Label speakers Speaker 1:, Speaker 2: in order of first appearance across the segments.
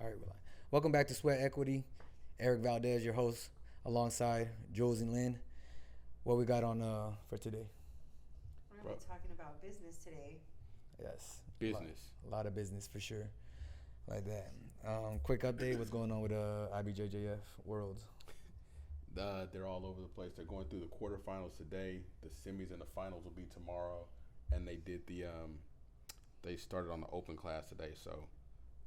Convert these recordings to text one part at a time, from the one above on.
Speaker 1: All right, we're live. Welcome back to Sweat Equity. Eric Valdez, your host, alongside Jules and Lynn. What we got on for today?
Speaker 2: We're going to be talking about business today.
Speaker 1: Yes.
Speaker 3: Business.
Speaker 1: A lot of business for sure. Like that. Quick update, what's going on with IBJJF Worlds?
Speaker 3: They're all over the place. They're going through the quarterfinals today. The semis and the finals will be tomorrow. And they did they started on the open class today. So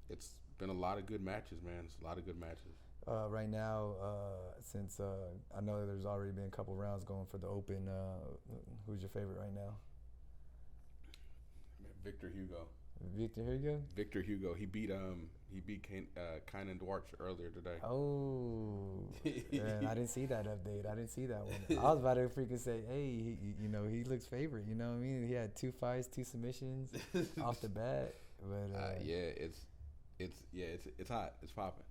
Speaker 3: it's been a lot of good matches, man. It's a lot of good matches.
Speaker 1: Right now, since I know there's already been a couple rounds going for the open, who's your favorite right now?
Speaker 3: Victor Hugo.
Speaker 1: Victor Hugo?
Speaker 3: Victor Hugo. He beat Kynan Duarte earlier today.
Speaker 1: Oh, man, I didn't see that update. I didn't see that one. I was about to freaking say, hey, he looks favorite. You know what I mean? He had 2 fights, 2 submissions off the bat. But
Speaker 3: it's hot. It's popping.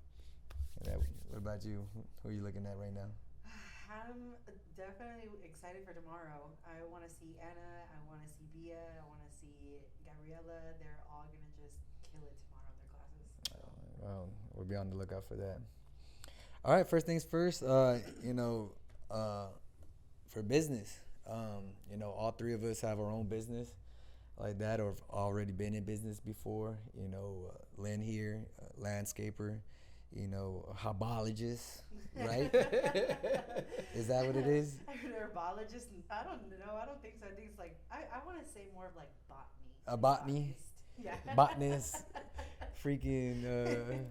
Speaker 1: What about you? Who are you looking at right now?
Speaker 2: I'm definitely excited for tomorrow. I want to see Anna. I want to see Bia. I want to see Gabriella. They're all going to just kill it tomorrow in their classes.
Speaker 1: Well, we'll be on the lookout for that. All right, first things first, for business, all 3 of us have our own business like that or have already been in business before. Lynn here, landscaper, herbologist, right? Is that what it is?
Speaker 2: Herbologist? I don't know. I don't think so. I think it's like, I want to say more of like botany.
Speaker 1: A botany?
Speaker 2: Yeah.
Speaker 1: Botanist. Freaking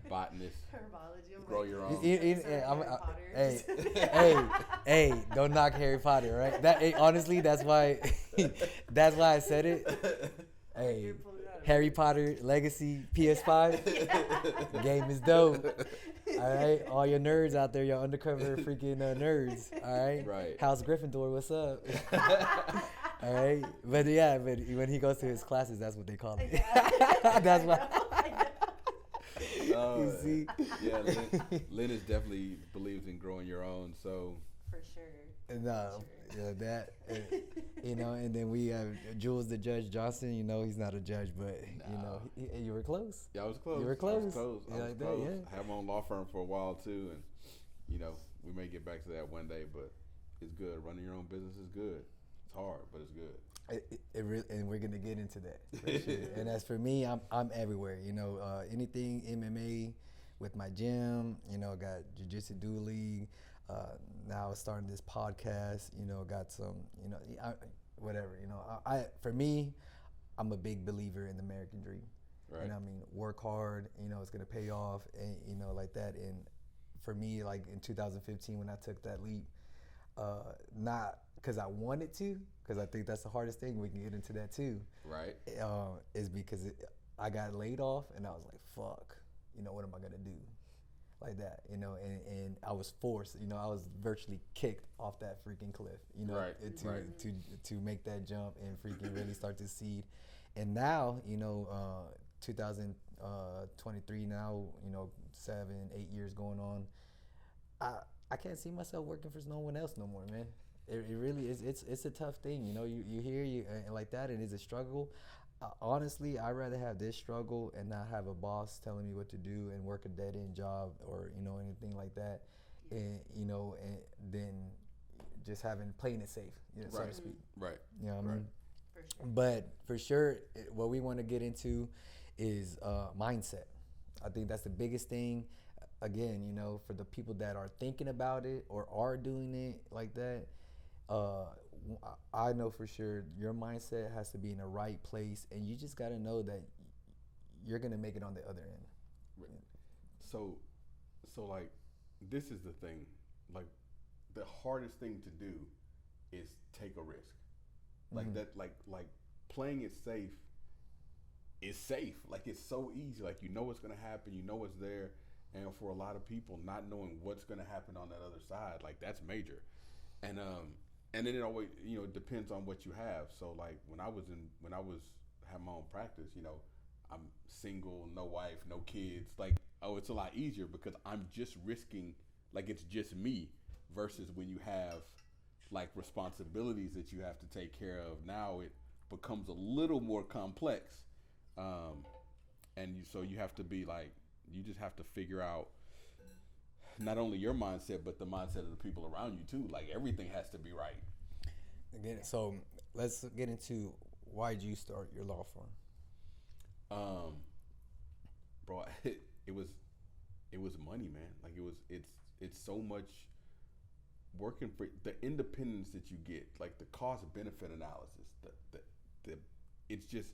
Speaker 3: botanist.
Speaker 2: Herbology. I'm
Speaker 3: Grow
Speaker 2: like,
Speaker 3: your own.
Speaker 1: Hey, don't knock Harry Potter, right? Honestly, that's why I said it. Hey, Harry Potter Legacy PS5 game is dope. All right, all your nerds out there, your undercover freaking nerds. All right,
Speaker 3: right.
Speaker 1: House Gryffindor, what's up? All right, but when he goes to his classes, that's what they call it. That's why. You see?
Speaker 3: Yeah, Lynn is definitely believes in growing your own. So
Speaker 2: for sure.
Speaker 1: No, yeah, that, and then we have Jules the Judge Johnson. He's not a judge, but you were close.
Speaker 3: Yeah, I was close.
Speaker 1: You were close.
Speaker 3: I was close.
Speaker 1: Yeah,
Speaker 3: I was
Speaker 1: like that,
Speaker 3: close.
Speaker 1: yeah.
Speaker 3: I have my own law firm for a while too, and we may get back to that one day. But it's good. Running your own business is good. It's hard, but it's good.
Speaker 1: It really, and we're gonna get into that for sure. And as for me, I'm everywhere. Anything MMA with my gym. Got Jiu-Jitsu Do League. Now starting this podcast. Got some. Whatever. For me, I'm a big believer in the American dream.
Speaker 3: Right.
Speaker 1: Work hard. It's gonna pay off, and like that. And for me, like in 2015 when I took that leap, not because I wanted to, because I think that's the hardest thing. We can get into that too.
Speaker 3: Right.
Speaker 1: Is because I got laid off and I was like, fuck, what am I gonna do? Like that, and I was forced, I was virtually kicked off that freaking cliff,
Speaker 3: right.
Speaker 1: To make that jump and freaking really start to seed. And now, 2023 now, 7, 8 years going on, I can't see myself working for no one else no more, man. It really is. It's a tough thing, You hear and like that, and it's a struggle. Honestly, I'd rather have this struggle and not have a boss telling me what to do and work a dead end job or anything like that, and and then just playing it safe, so to speak.
Speaker 3: Right.
Speaker 1: You know what I mean?
Speaker 2: For sure.
Speaker 1: But for sure, what we want to get into is mindset. I think that's the biggest thing. Again, for the people that are thinking about it or are doing it like that, I know for sure your mindset has to be in the right place, and you just got to know that you're going to make it on the other end.
Speaker 3: So like, this is the thing. Like, the hardest thing to do is take a risk. Like
Speaker 1: Mm-hmm.
Speaker 3: that, like playing it safe is safe. Like, it's so easy. Like, what's going to happen. What's there. And for a lot of people, not knowing what's going to happen on that other side, like, that's major. And then it always, it depends on what you have. So like when I had my own practice, I'm single, no wife, no kids. Like, it's a lot easier because I'm just risking, like, it's just me versus when you have like responsibilities that you have to take care of. Now it becomes a little more complex. So you have to be like, you just have to figure out not only your mindset but the mindset of the people around you too. Like everything has to be right.
Speaker 1: Again, so let's get into why did you start your law firm?
Speaker 3: Bro, it was money, man. Like it's so much working for the independence that you get, like the cost benefit analysis. The it's just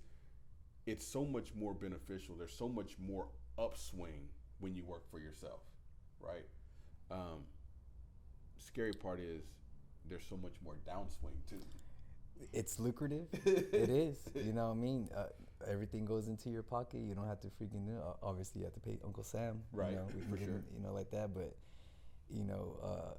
Speaker 3: it's so much more beneficial. There's so much more upswing when you work for yourself, right? Scary part is there's so much more downswing too.
Speaker 1: It's lucrative. It is. You know what I mean? Everything goes into your pocket. You don't have to freaking obviously you have to pay Uncle Sam.
Speaker 3: Right.
Speaker 1: You know,
Speaker 3: For sure.
Speaker 1: You know, like that. But you know,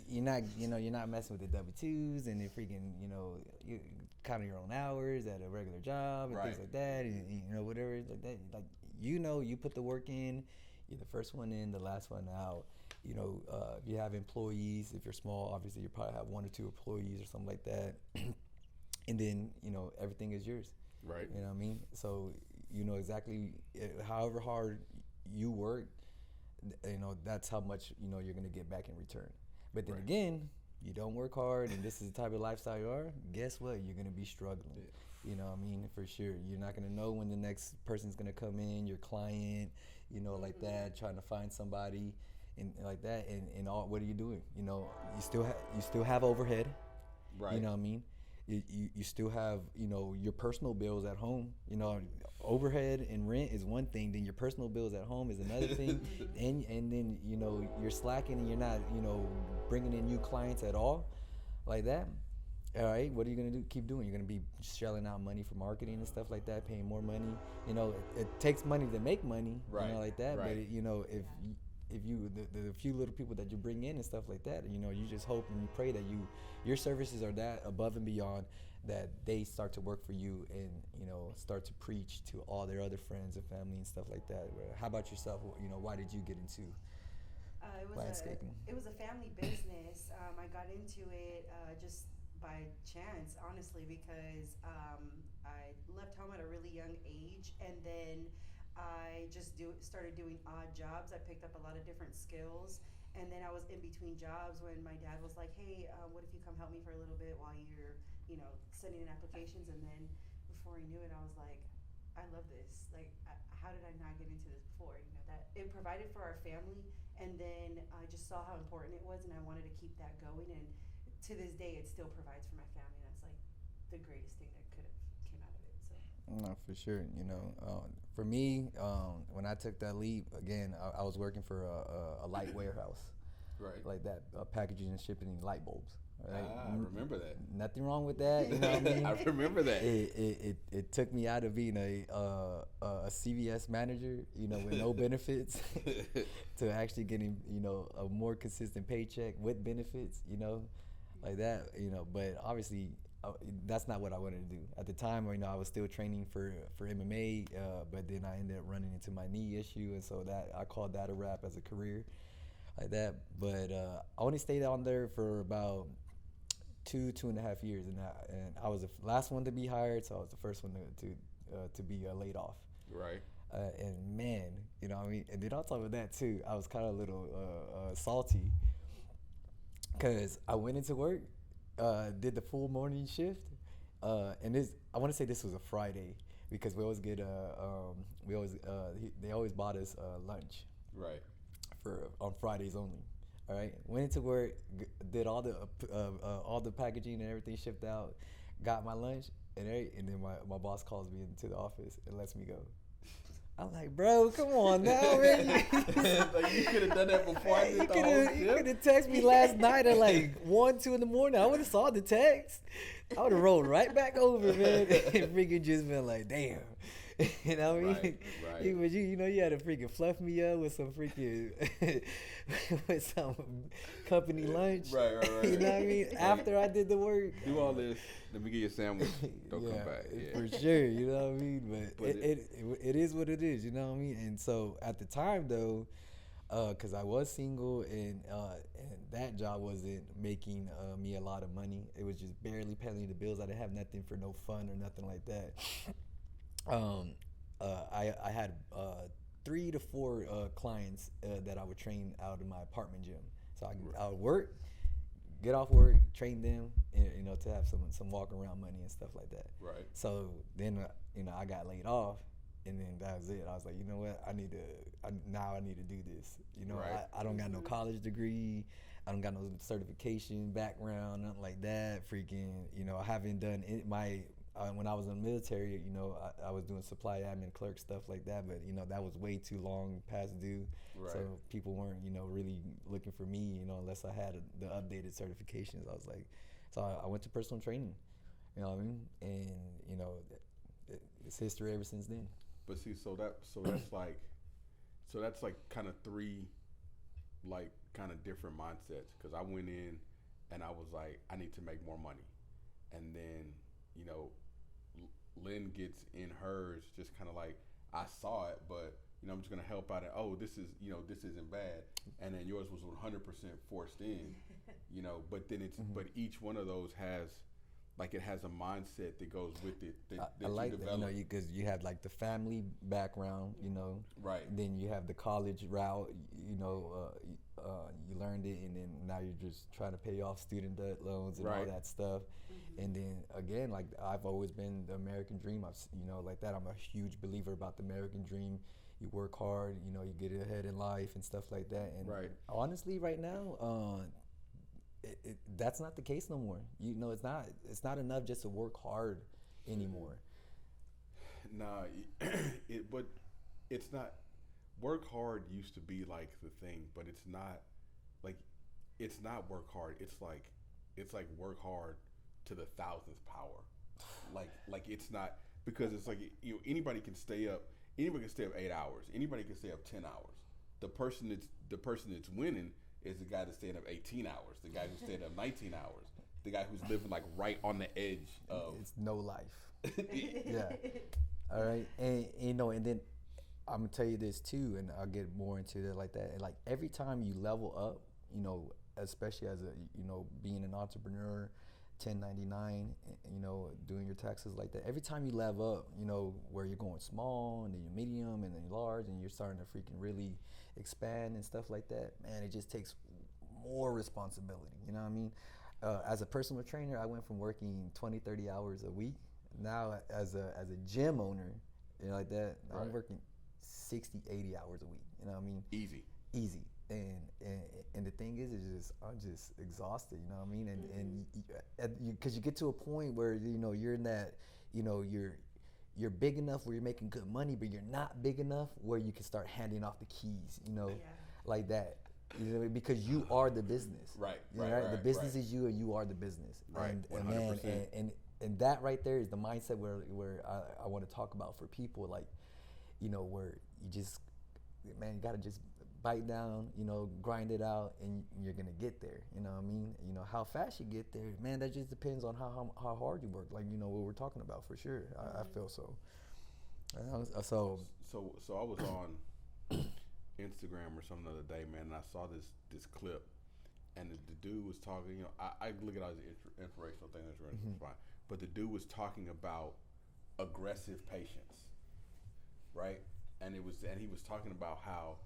Speaker 1: you're not messing with the W-2s and the freaking, you know, you counting your own hours at a regular job and things like that, and you know, whatever like that. Like, you know, you put the work in. You're the first one in, the last one out. You know, if you have employees, if you're small, obviously you probably have 1 or 2 employees or something like that. And then, you know, everything is yours.
Speaker 3: Right.
Speaker 1: You know what I mean? So, you know exactly, however hard you work, you know, that's how much, you know, you're going to get back in return. But then again, you don't work hard and this is the type of lifestyle you are, guess what? You're going to be struggling. Yeah. You know what I mean? For sure. You're not going to know when the next person's going to come in, your client, you know, like that, trying to find somebody and like that. And all, what are you doing? You know, you still have overhead.
Speaker 3: Right.
Speaker 1: You know what I mean? You still have, you know, your personal bills at home. You know, overhead and rent is one thing, then your personal bills at home is another thing. and then, you know, you're slacking and you're not, you know, bringing in new clients at all like that. All right, what are you going to do? Keep doing. You're going to be shelling out money for marketing and stuff like that, paying more money. You know, it takes money to make money, you know, like that. But, you know, if you the few little people that you bring in and stuff like that, you know, you just hope and you pray that your services are that above and beyond that they start to work for you and, you know, start to preach to all their other friends and family and stuff like that. How about yourself? You know, why did you get into landscaping?
Speaker 2: It was a family business. I got into it just by chance, honestly, because I left home at a really young age, and then I just started doing odd jobs. I picked up a lot of different skills, and then I was in between jobs when my dad was like, "Hey, what if you come help me for a little bit while you're, you know, sending in applications?" And then before I knew it, I was like, "I love this. Like, how did I not get into this before?" You know, that it provided for our family, and then I just saw how important it was, and I wanted to keep that going. And to this day, it still provides for my family. That's like the greatest thing that could have came out of it. So.
Speaker 1: No, for sure. You know, for me, when I took that leap, again, I was working for a light warehouse, like that, packaging and shipping light bulbs. Right?
Speaker 3: I remember that.
Speaker 1: Nothing wrong with that. You know what I mean?
Speaker 3: I remember that.
Speaker 1: It took me out of being a CVS manager, you know, with no benefits, to actually getting, you know, a more consistent paycheck with benefits, you know, like that, you know. But obviously, that's not what I wanted to do at the time. You know, I was still training for MMA, but then I ended up running into my knee issue, and so that I called that a wrap as a career, like that. But I only stayed on there for about 2.5 years, and I was the last one to be hired, so I was the first one to be laid off.
Speaker 3: Right.
Speaker 1: And man, you know what I mean? And then on top of that too, I was kind of a little salty, because I went into work, did the full morning shift, and I want to say this was a Friday, because we always get they always bought us lunch.
Speaker 3: Right.
Speaker 1: On Fridays only. All right, went into work, did all the packaging and everything, shipped out, got my lunch, and then my boss calls me into the office and lets me go. I'm like, bro, come on now, man.
Speaker 3: Like, you could have done that before I did the whole shift.
Speaker 1: You could have texted me last night at like 1, 2 in the morning. I would have saw the text. I would have rolled right back over, man, and freaking just been like, damn. You know what I mean?
Speaker 3: Right.
Speaker 1: But you know, you had to freaking fluff me up with some freaking with some company lunch.
Speaker 3: Right.
Speaker 1: You know what I mean? After I did the work.
Speaker 3: Do all this. Let me get you a sandwich. Don't come back. Yeah.
Speaker 1: For sure. You know what I mean? But it is what it is. You know what I mean? And so at the time though, because I was single and that job wasn't making me a lot of money. It was just barely paying the bills. I didn't have nothing for no fun or nothing like that. I had 3 to 4 clients that I would train out in my apartment gym. So I would work, get off work, train them, you know, to have some walk around money and stuff like that.
Speaker 3: Right.
Speaker 1: So then, you know, I got laid off, and then that was it. I was like, you know what, I need to do this. You know,
Speaker 3: Right.
Speaker 1: I don't got no college degree, I don't got no certification background, nothing like that. Freaking, you know, I haven't done when I was in the military, you know, I was doing supply admin clerk stuff like that, but you know, that was way too long past due.
Speaker 3: Right.
Speaker 1: So people weren't, you know, really looking for me, you know, unless I had the updated certifications. I was like, so I went to personal training, you know what I mean? And you know, it's history ever since then.
Speaker 3: But see, so that's like kind of three, like kind of different mindsets. Because I went in, and I was like, I need to make more money, and then, you know, Lynn gets in hers just kind of like, I saw it, but you know, I'm just gonna help out. And this isn't bad. And then yours was 100% forced in, you know. But then but each one of those has, like, it has a mindset that goes with it.
Speaker 1: I like that, you know, because you have like the family background, you know.
Speaker 3: Right.
Speaker 1: Then you have the college route, you know. You learned it, and then now you're just trying to pay off student debt loans and all that stuff. And then again, like, I've always been the American dream. You know, like that. I'm a huge believer about the American dream. You work hard, you know, you get ahead in life and stuff like that. And honestly, right now, that's not the case no more. You know, it's not enough just to work hard anymore.
Speaker 3: Nah, but it's not. Work hard used to be like the thing, but it's not work hard. It's like work hard to the 1,000th power. Like it's not, because it's like, you know, anybody can stay up 8 hours. Anybody can stay up 10 hours. The person that's winning is the guy that's staying up 18 hours. The guy who's staying up 19 hours. The guy who's living like right on the edge of.
Speaker 1: It's no life. Yeah. All right. And you know, and then I'm gonna tell you this too, and I'll get more into it like that. And like every time you level up, you know, especially as being an entrepreneur, 1099, you know, doing your taxes like that. Every time you level up, you know, where you're going small and then you're medium and then you're large and you're starting to freaking really expand and stuff like that, man, it just takes more responsibility. You know what I mean? As a personal trainer, I went from working 20, 30 hours a week. Now as a gym owner, you know, like that, I'm working 60, 80 hours a week. You know what I mean? Easy. And the thing is I'm just exhausted. You know what I mean? And because you get to a point where, you know, you're in that, you know, you're big enough where you're making good money, but you're not big enough where you can start handing off the keys. You know, like that. You know, because you are the business. Right. The business is you, and you are the business.
Speaker 3: Right.
Speaker 1: And man, and that right there is the mindset where I want to talk about for people, like, you know, where you just, man, you gotta just bite down, you know, grind it out, and you're gonna get there. You know what I mean? You know, how fast you get there, man, that just depends on how hard you work. Like, you know, what we're talking about, for sure. I feel so. So
Speaker 3: I was on Instagram or something the other day, man, and I saw this clip, and the dude was talking. You know, I look at all these inspirational things, that's fine, but the dude was talking about aggressive patience, right? And he was talking about how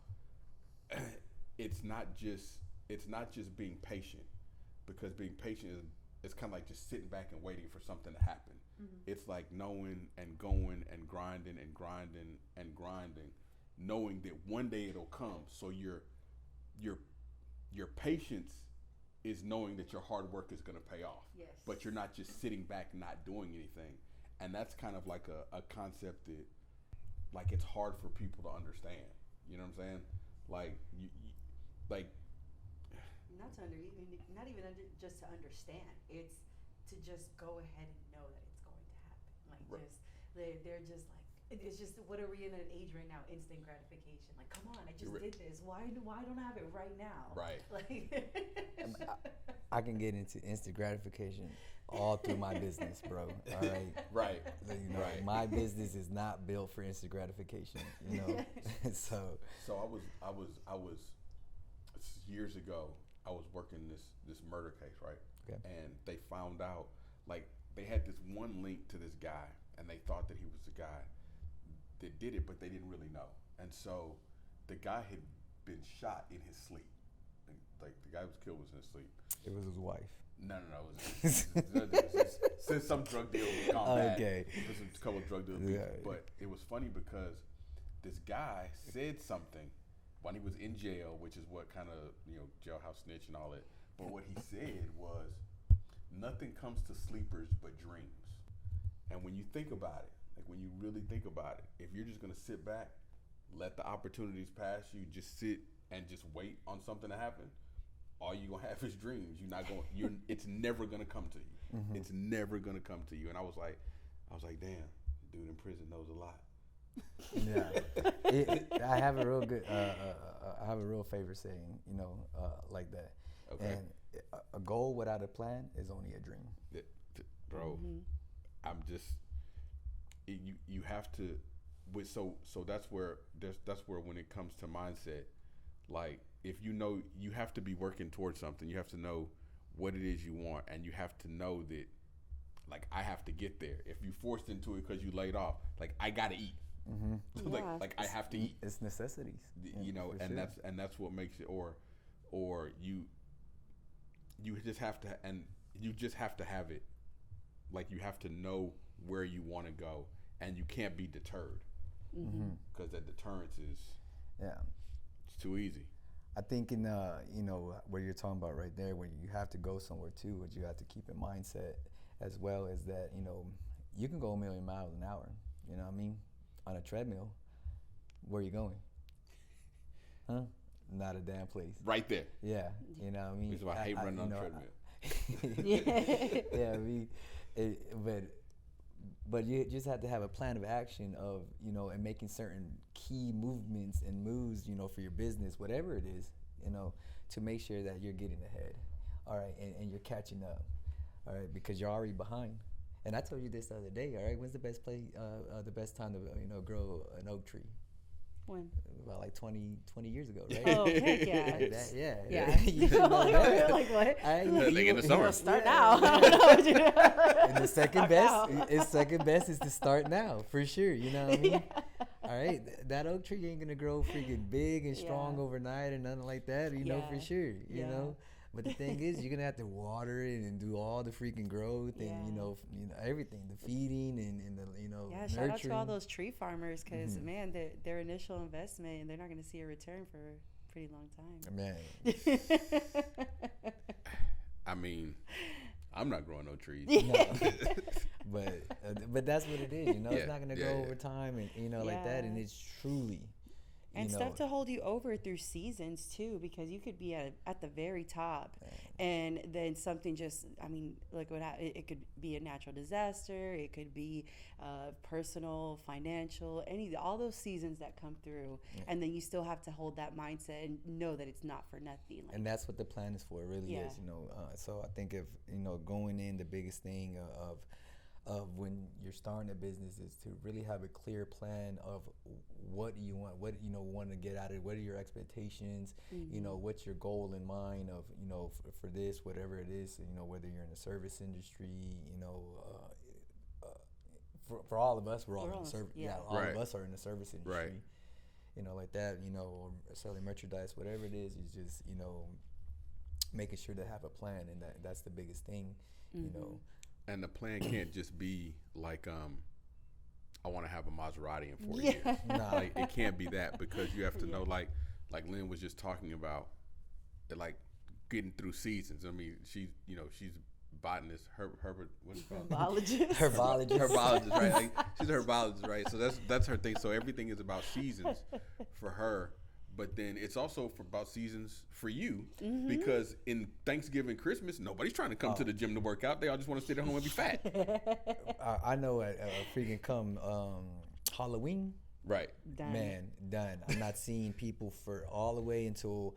Speaker 3: it's not just being patient, because being patient is kind of like just sitting back and waiting for something to happen. It's like knowing and going and grinding and grinding and grinding, knowing that one day it'll come. So your patience is knowing that your hard work is going to pay off.
Speaker 2: Yes. But
Speaker 3: you're not just sitting back not doing anything. And that's kind of like a concept that, like, it's hard for people to understand. You know what I'm saying? Like,
Speaker 2: just to understand. It's to just go ahead and know that it's going to happen. Like, they're just like, it's just, what are we in an age right now? Instant gratification. Like, come on, I just did this. Why don't I have it right now?
Speaker 3: Right.
Speaker 2: Like,
Speaker 1: I can get into instant gratification all through my business, bro. All right.
Speaker 3: Right.
Speaker 1: You know, my business is not built for instant gratification. You know. So
Speaker 3: I was years ago. I was working this murder case, right?
Speaker 1: Okay.
Speaker 3: And they found out, like, they had this one link to this guy, and they thought that he was the guy that did it, but they didn't really know. And so the guy had been shot in his sleep. Like the guy who was killed was in his sleep.
Speaker 1: It was his wife.
Speaker 3: No. It was since some drug deal was gone bad.
Speaker 1: Okay.
Speaker 3: There's a couple of drug deals.
Speaker 1: Yeah.
Speaker 3: But it was funny because this guy said something when he was in jail, which is what kind of, jailhouse snitch and all that. But what he said was, nothing comes to sleepers but dreams. And when you think about it, like when you really think about it, if you're just going to sit back, let the opportunities pass you, just sit and just wait on something to happen, all you're going to have is dreams. It's never going to come to you. Mm-hmm. It's never going to come to you. And I was like, damn, dude in prison knows a lot.
Speaker 1: Yeah. I have a real good, I have a real favorite saying, like that.
Speaker 3: Okay.
Speaker 1: And a goal without a plan is only a dream.
Speaker 3: Bro, I'm just, you have to, so that's where when it comes to mindset, like if you have to be working towards something, you have to know what it is you want, and you have to know that, like, I have to get there. If you forced into it because you laid off, like, I gotta eat. Mm-hmm. like I have to eat.
Speaker 1: It's necessities.
Speaker 3: And sure. that's what makes it, or you just have to, and you just have to have it. Like, you have to know where you want to go, and you can't be deterred, because that deterrence is it's too easy.
Speaker 1: I think in what you're talking about right there, where you have to go somewhere too, what you have to keep in mindset as well is that you can go 1,000,000 miles an hour. You know what I mean? On a treadmill. Where are you going? Huh? Not a damn place.
Speaker 3: Right there.
Speaker 1: Yeah. You know what I mean?
Speaker 3: Because I hate running on a treadmill.
Speaker 1: Yeah. But you just have to have a plan of action of, and making certain key movements and moves, for your business, whatever it is, to make sure that you're getting ahead. All right. And you're catching up. All right. Because you're already behind. And I told you this the other day. All right. When's the best time to grow an oak tree?
Speaker 2: When?
Speaker 1: About like 20 years ago, right?
Speaker 2: Oh, heck yeah.
Speaker 1: Like that, yeah.
Speaker 2: Yeah.
Speaker 1: You didn't know that.
Speaker 2: Like what?
Speaker 3: Like in the summer.
Speaker 2: Start now. I don't know what you're doing.
Speaker 1: And the second best is to start now, for sure. You know what I mean?
Speaker 2: Yeah.
Speaker 1: All right. That oak tree ain't going to grow freaking big and strong overnight or nothing like that, for sure, you know? But the thing is, you're gonna have to water it and do all the freaking growth and everything, the feeding and the nurturing.
Speaker 2: Shout out to all those tree farmers, because man, their initial investment, and they're not gonna see a return for a pretty long time.
Speaker 1: Man,
Speaker 3: I mean, I'm not growing no trees.
Speaker 1: No. but that's what it is. It's not gonna grow over time and like that, and it's truly.
Speaker 2: And stuff to hold you over through seasons too, because you could be at the very top, and then something like it could be a natural disaster, it could be personal, financial, all those seasons that come through, and then you still have to hold that mindset and know that it's not for nothing.
Speaker 1: And that's what the plan is for. It really is. So I think if going in, the biggest thing of when you're starting a business is to really have a clear plan of what you want, want to get out of it, what are your expectations, what's your goal in mind of, for this, whatever it is, whether you're in the service industry, for all of us, we're all in the service, all of us are in the service industry, like that, or selling merchandise, whatever it is just, making sure to have a plan, and that's the biggest thing,
Speaker 3: And the plan can't just be like, I want to have a Maserati in 4 years.
Speaker 1: Nah.
Speaker 3: Like, it can't be that, because you have to know, like Lynn was just talking about, like getting through seasons. I mean, she's botanist, what's it called? Herbologist, right? Like, she's a herbologist, right? So that's her thing. So everything is about seasons for her. But then it's also about seasons for you, because in Thanksgiving, Christmas, nobody's trying to come to the gym to work out. They all just want to sit at home and be fat.
Speaker 1: I know at freaking come Halloween.
Speaker 3: Right.
Speaker 1: Done. I'm not seeing people for all the way until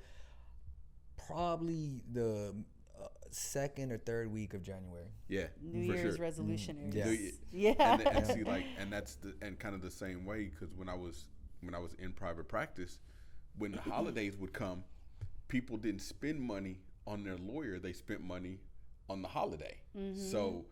Speaker 1: probably the second or third week of January.
Speaker 3: Yeah.
Speaker 2: New Year's resolutionaries.
Speaker 1: Yes.
Speaker 3: And see, like, and that's kind of the same way, because when I was in private practice, when the holidays would come, people didn't spend money on their lawyer, they spent money on the holiday. So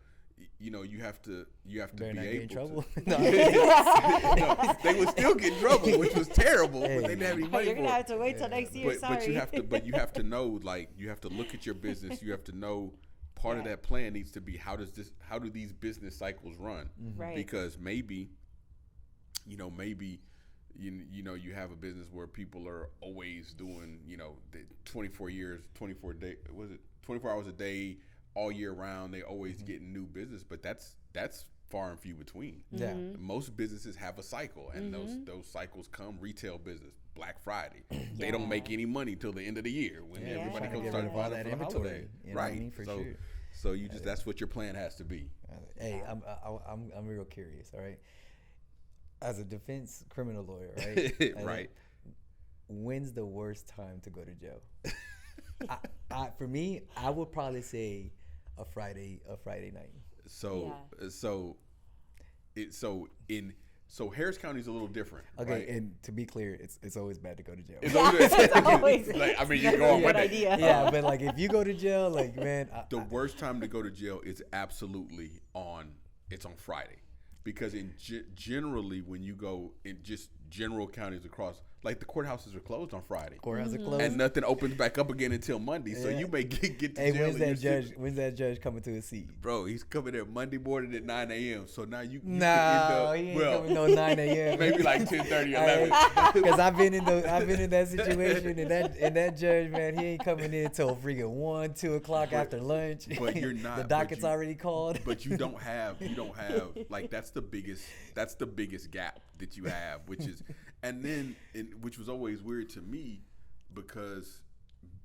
Speaker 3: you know, you have to
Speaker 1: Better
Speaker 3: be
Speaker 1: not get in
Speaker 3: able
Speaker 1: trouble.
Speaker 3: to.
Speaker 1: No.
Speaker 3: No, they would still get in trouble, which was terrible.
Speaker 1: Hey.
Speaker 3: But they didn't have any money
Speaker 2: You're
Speaker 3: for
Speaker 2: gonna
Speaker 3: it.
Speaker 2: have to wait till next year. Sorry.
Speaker 3: But you have to know, like, you have to look at your business. You have to know part of
Speaker 2: Yeah.
Speaker 3: that plan needs to be how do these business cycles run?
Speaker 2: Right.
Speaker 3: Because maybe you have a business where people are always doing, you know, 24 hours a day, all year round. They always getting new business, but that's far and few between.
Speaker 1: Yeah.
Speaker 3: Most businesses have a cycle, and those cycles come. Retail business, Black Friday, they don't make any money till the end of the year when everybody
Speaker 1: Trying to
Speaker 3: comes
Speaker 1: get
Speaker 3: start
Speaker 1: rid of all
Speaker 3: buying
Speaker 1: that
Speaker 3: for the
Speaker 1: inventory.
Speaker 3: holiday.
Speaker 1: You know what I
Speaker 3: Right.
Speaker 1: mean? For
Speaker 3: so
Speaker 1: sure.
Speaker 3: so you just that's what your plan has to be.
Speaker 1: Hey, I'm real curious. All right, as a defense criminal lawyer, right?
Speaker 3: Right.
Speaker 1: When's the worst time to go to jail? For me, I would probably say a Friday night.
Speaker 3: So Harris County is a little different.
Speaker 1: Okay,
Speaker 3: right?
Speaker 1: and to be clear, it's always bad to go to jail.
Speaker 3: It's
Speaker 2: It's always
Speaker 3: like, I mean, you
Speaker 2: never
Speaker 3: go
Speaker 2: a
Speaker 3: on
Speaker 2: good
Speaker 3: Monday.
Speaker 2: idea.
Speaker 1: Yeah, but like if you go to jail, like man,
Speaker 3: The worst time to go to jail is absolutely on Friday, because generally when you go in just general counties across, like the courthouses are closed on Friday.
Speaker 1: courthouse are closed.
Speaker 3: And nothing opens back up again until Monday. So
Speaker 1: Yeah.
Speaker 3: you may get to
Speaker 1: Hey,
Speaker 3: jail.
Speaker 1: when's that judge coming to his seat?
Speaker 3: Bro, he's coming there Monday morning at 9 a.m. So now you could end
Speaker 1: No,
Speaker 3: up,
Speaker 1: he ain't coming no 9 a.m.
Speaker 3: maybe like 10:30, 11.
Speaker 1: Because I've been in that situation, and that judge, man, he ain't coming in till freaking 1, 2 o'clock after lunch.
Speaker 3: But you're not.
Speaker 1: The docket's already called.
Speaker 3: But you don't have like that's the biggest gap that you have, which is, and then which was always weird to me, because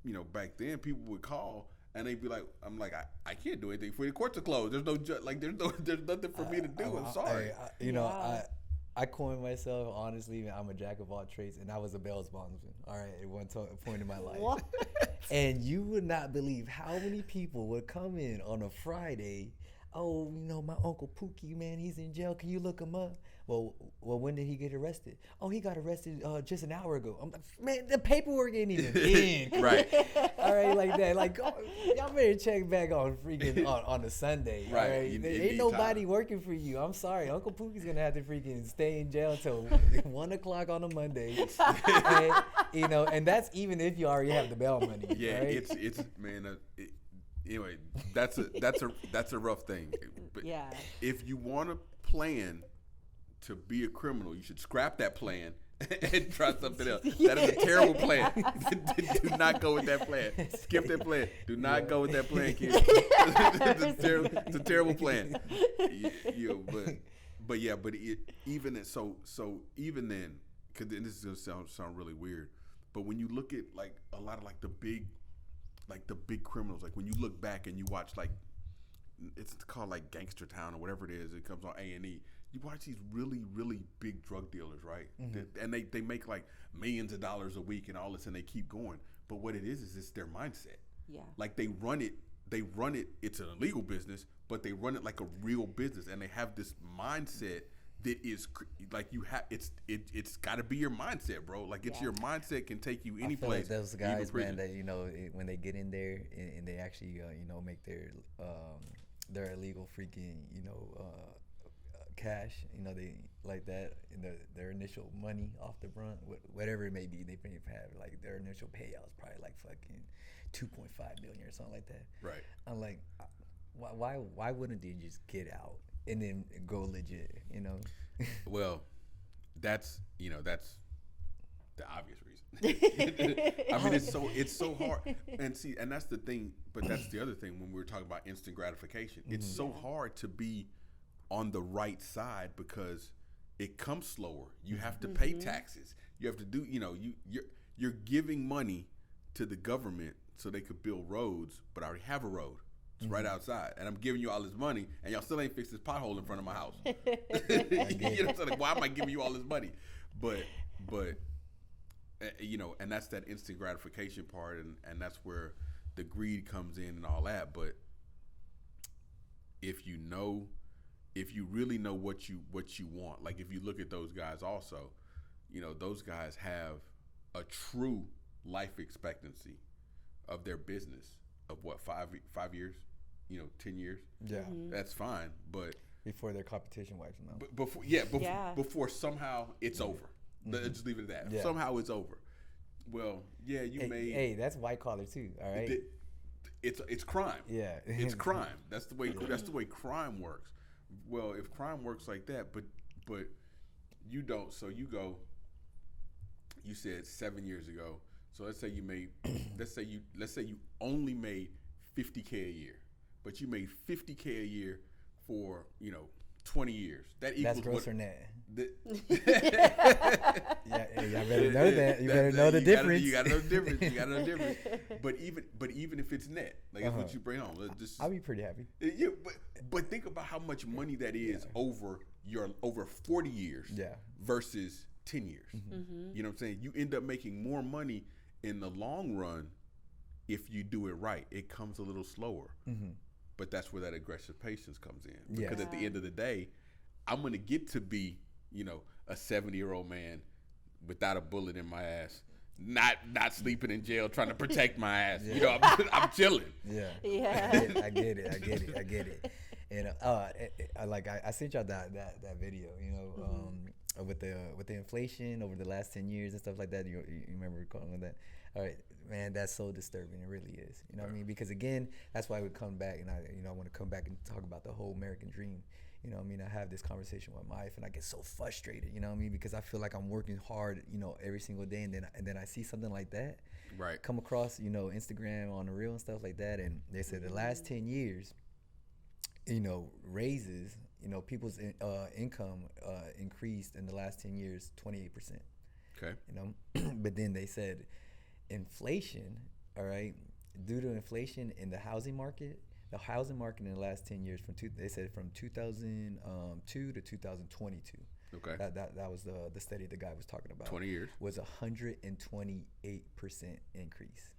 Speaker 3: you know back then people would call and they'd be like, I'm like, I can't do anything for you. The courts are closed. There's no there's nothing for me to do. I'm sorry.
Speaker 1: I coined myself, honestly, man, I'm a jack of all trades, and I was a bail bondsman, all right, at one point in my life.
Speaker 2: What?
Speaker 1: And you would not believe how many people would come in on a Friday. Oh, you know, my Uncle Pookie, man, he's in jail. Can you look him up? Well, when did he get arrested? Oh, he got arrested just an hour ago. I'm like, man, the paperwork ain't even in.
Speaker 3: Right.
Speaker 1: All right, like that. Like, y'all better check back on freaking on a Sunday.
Speaker 3: Right.
Speaker 1: All right?
Speaker 3: You
Speaker 1: There
Speaker 3: need
Speaker 1: ain't nobody
Speaker 3: time.
Speaker 1: working for you. I'm sorry. Uncle Pookie's going to have to freaking stay in jail until 1 o'clock on a Monday. And, you know, and that's even if you already have the bail money.
Speaker 3: Yeah,
Speaker 1: right?
Speaker 3: it's man. Anyway, that's a rough thing. But
Speaker 2: Yeah.
Speaker 3: if you want to plan to be a criminal, you should scrap that plan and try something else. That is a terrible plan. Do not go with that plan. Skip that plan. Do not go with that plan, kids. It's a terrible plan. But even then, because this is gonna sound really weird, but when you look at like a lot of like the big criminals, like when you look back and you watch like it's called like Gangster Town or whatever it is, it comes on A&E. You watch these really, really big drug dealers, right? Mm-hmm. And they make like millions of dollars a week and all this, and they keep going. But what it is it's their mindset. Yeah. Like they run it. It's an illegal business, but they run it like a real business, and they have this mindset that is like it's got to be your mindset, bro. Like it's your mindset can take you any place.
Speaker 1: Like those guys, man, that when they get in there and they actually make their illegal freaking cash, they like that, and their initial money off the front, whatever it may be, they have like their initial payouts probably like fucking 2.5 million or something like that. Right. I'm like, why wouldn't they just get out and then go legit?
Speaker 3: Well, that's the obvious reason. I mean, it's so hard, and that's the thing. But that's the other thing when we were talking about instant gratification. It's so hard to be on the right side because it comes slower. You have to pay taxes. You have to do. You're giving money to the government so they could build roads, but I already have a road. It's right outside, and I'm giving you all this money, and y'all still ain't fixed this pothole in front of my house. You know what I'm saying? Like, why am I giving you all this money? But and that's that instant gratification part, and that's where the greed comes in and all that. But if you really know what you want, like if you look at those guys also, those guys have a true life expectancy of their business of what, 5 years? 10 years.
Speaker 1: Yeah.
Speaker 3: That's fine, but
Speaker 1: Before their competition wipes them out.
Speaker 3: before somehow it's over. Let's just leave it at that.
Speaker 1: Yeah.
Speaker 3: Somehow it's over. Well, yeah,
Speaker 1: Hey, that's white collar too. All right.
Speaker 3: It's crime.
Speaker 1: Yeah.
Speaker 3: It's crime. That's the way crime works. Well, if crime works like that, but you don't. So you go. You said 7 years ago. So let's say you made. let's say you only made $50K a year, but you made $50K a year for 20 years. That's
Speaker 1: gross or net.
Speaker 3: Yeah,
Speaker 1: y'all better know that. You better know the difference.
Speaker 3: You gotta know the difference. But even if it's net, like that's what you bring home.
Speaker 1: I'll be pretty happy.
Speaker 3: Yeah, but think about how much money that is over 40 years versus 10 years. You know what I'm saying? You end up making more money in the long run if you do it right. It comes a little slower. But that's where that aggressive patience comes in. Because at the end of the day, I'm going to get to be, a 70-year-old man without a bullet in my ass, not sleeping in jail, trying to protect my ass. I'm chilling.
Speaker 1: Yeah. I get it. And I sent y'all that video, with the inflation over the last 10 years and stuff like that. You remember recalling that? All right, man, that's so disturbing. It really is. You know what I mean? Because again, that's why we come back, and I want to come back and talk about the whole American dream. You know what I mean? I have this conversation with my wife, and I get so frustrated. You know what I mean? Because I feel like I'm working hard, every single day, and then I see something like that, come across, Instagram on the reel and stuff like that, and they said the last 10 years, raises, people's income increased in the last 10 years 28%.
Speaker 3: Okay.
Speaker 1: But then they said inflation, all right, due to inflation in the housing market in the last 10 years they said from 2002 to 2022.
Speaker 3: Okay.
Speaker 1: That was the study the guy was talking about.
Speaker 3: 20 years.
Speaker 1: Was 128% increase.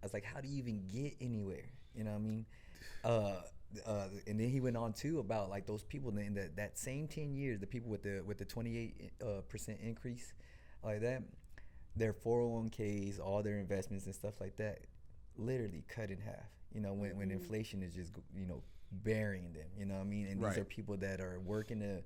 Speaker 1: I was like, how do you even get anywhere? You know what I mean? And then he went on too about like those people in that same 10 years, the people with the 28% increase like that, their 401ks, all their investments and stuff like that, literally cut in half. When inflation is just burying them. You know what I mean? And these are people that are working a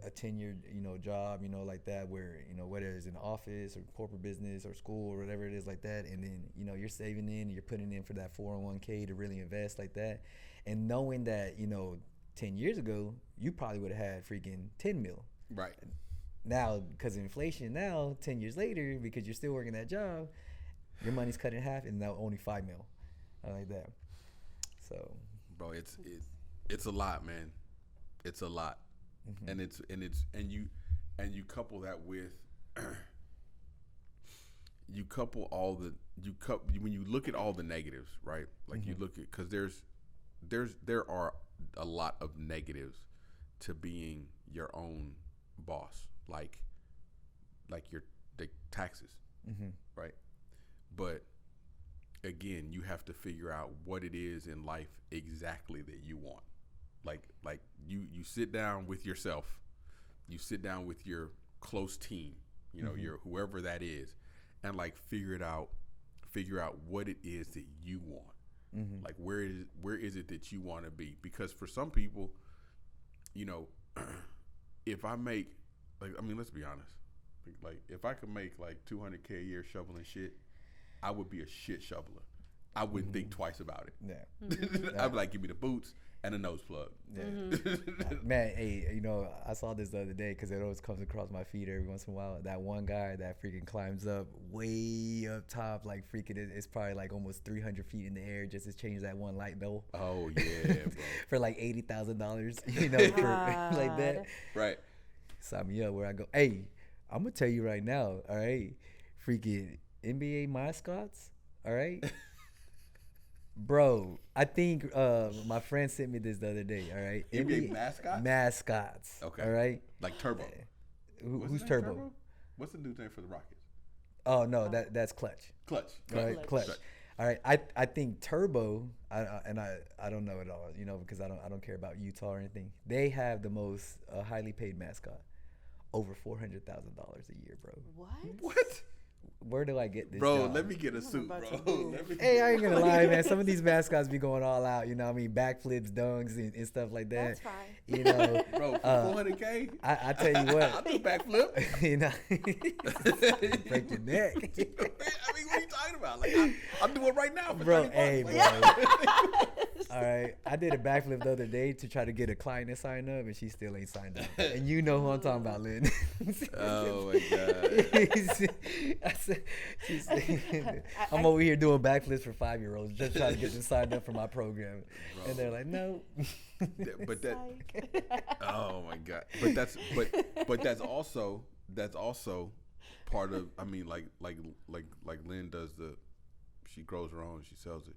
Speaker 1: 10-year job, like that, where whether it's in office or corporate business or school or whatever it is like that, and then you're saving in, you're putting in for that 401k to really invest like that, and knowing that 10 years ago you probably would have had freaking 10 mil.
Speaker 3: Right.
Speaker 1: Now, because of inflation, now 10 years later, because you're still working that job, your money's cut in half, and now only 5 mil. I like that. So,
Speaker 3: bro, it's a lot, man. It's a lot. And you couple that with when you look at all the negatives, right? Like you look at, because there are a lot of negatives to being your own boss, like the taxes, right? But again, you have to figure out what it is in life exactly that you want. Like you sit down with yourself, you sit down with your close team, your whoever that is, and like figure out what it is that you want. Like where is it that you want to be? Because for some people, if I make let's be honest, like if I could make like $200K a year shoveling shit, I would be a shit shoveler. I wouldn't think twice about it. Yeah. I'd be like, give me the boots and a nose plug. Yeah.
Speaker 1: Man, hey, I saw this the other day because it always comes across my feed every once in a while. That one guy that freaking climbs up way up top, like freaking, it's probably like almost 300 feet in the air just to change that one light bulb.
Speaker 3: Oh yeah, bro.
Speaker 1: For like $80,000, for like that.
Speaker 3: Right.
Speaker 1: Sign me up where I go. Hey, I'm gonna tell you right now. All right, freaking NBA mascots. All right. Bro, I think my friend sent me this the other day. All right,
Speaker 3: NBA mascots.
Speaker 1: Mascots.
Speaker 3: Okay.
Speaker 1: All right.
Speaker 3: Like Turbo.
Speaker 1: Who's Turbo?
Speaker 3: What's the new name for the Rockets?
Speaker 1: Oh no, that's Clutch.
Speaker 3: Clutch.
Speaker 1: Right, Clutch. All right, I think Turbo. I don't know it all, because I don't care about Utah or anything. They have the most highly paid mascot, over $400,000 a year, bro.
Speaker 2: What?
Speaker 3: What?
Speaker 1: where do I get this
Speaker 3: Bro,
Speaker 1: job?
Speaker 3: let me get a suit,
Speaker 2: about
Speaker 3: bro.
Speaker 2: to move.
Speaker 3: Let me
Speaker 1: Hey, I ain't
Speaker 3: get-
Speaker 1: gonna lie, man. Some of these mascots be going all out. You know, what I mean, backflips, dunks, and stuff like that.
Speaker 2: That's fine.
Speaker 1: You know,
Speaker 3: Bro, for $400K,
Speaker 1: I tell you what,
Speaker 3: I'll do a backflip.
Speaker 1: you know, break your neck,
Speaker 3: I mean, what are you talking about? Like, I'm doing it right now for
Speaker 1: bro.
Speaker 3: 30
Speaker 1: Hey,
Speaker 3: bucks.
Speaker 1: bro. All right, I did a backflip the other day to try to get a client to sign up, and she still ain't signed up. And you know who I'm talking about, Lynn.
Speaker 3: Oh my God.
Speaker 1: I said, she said, I'm over here doing backflips for 5-year-olds, just trying to get them signed up for my program, and they're like, no.
Speaker 3: But that, oh my God. But that's also part of. I mean, like Lynn does she grows her own, she sells it,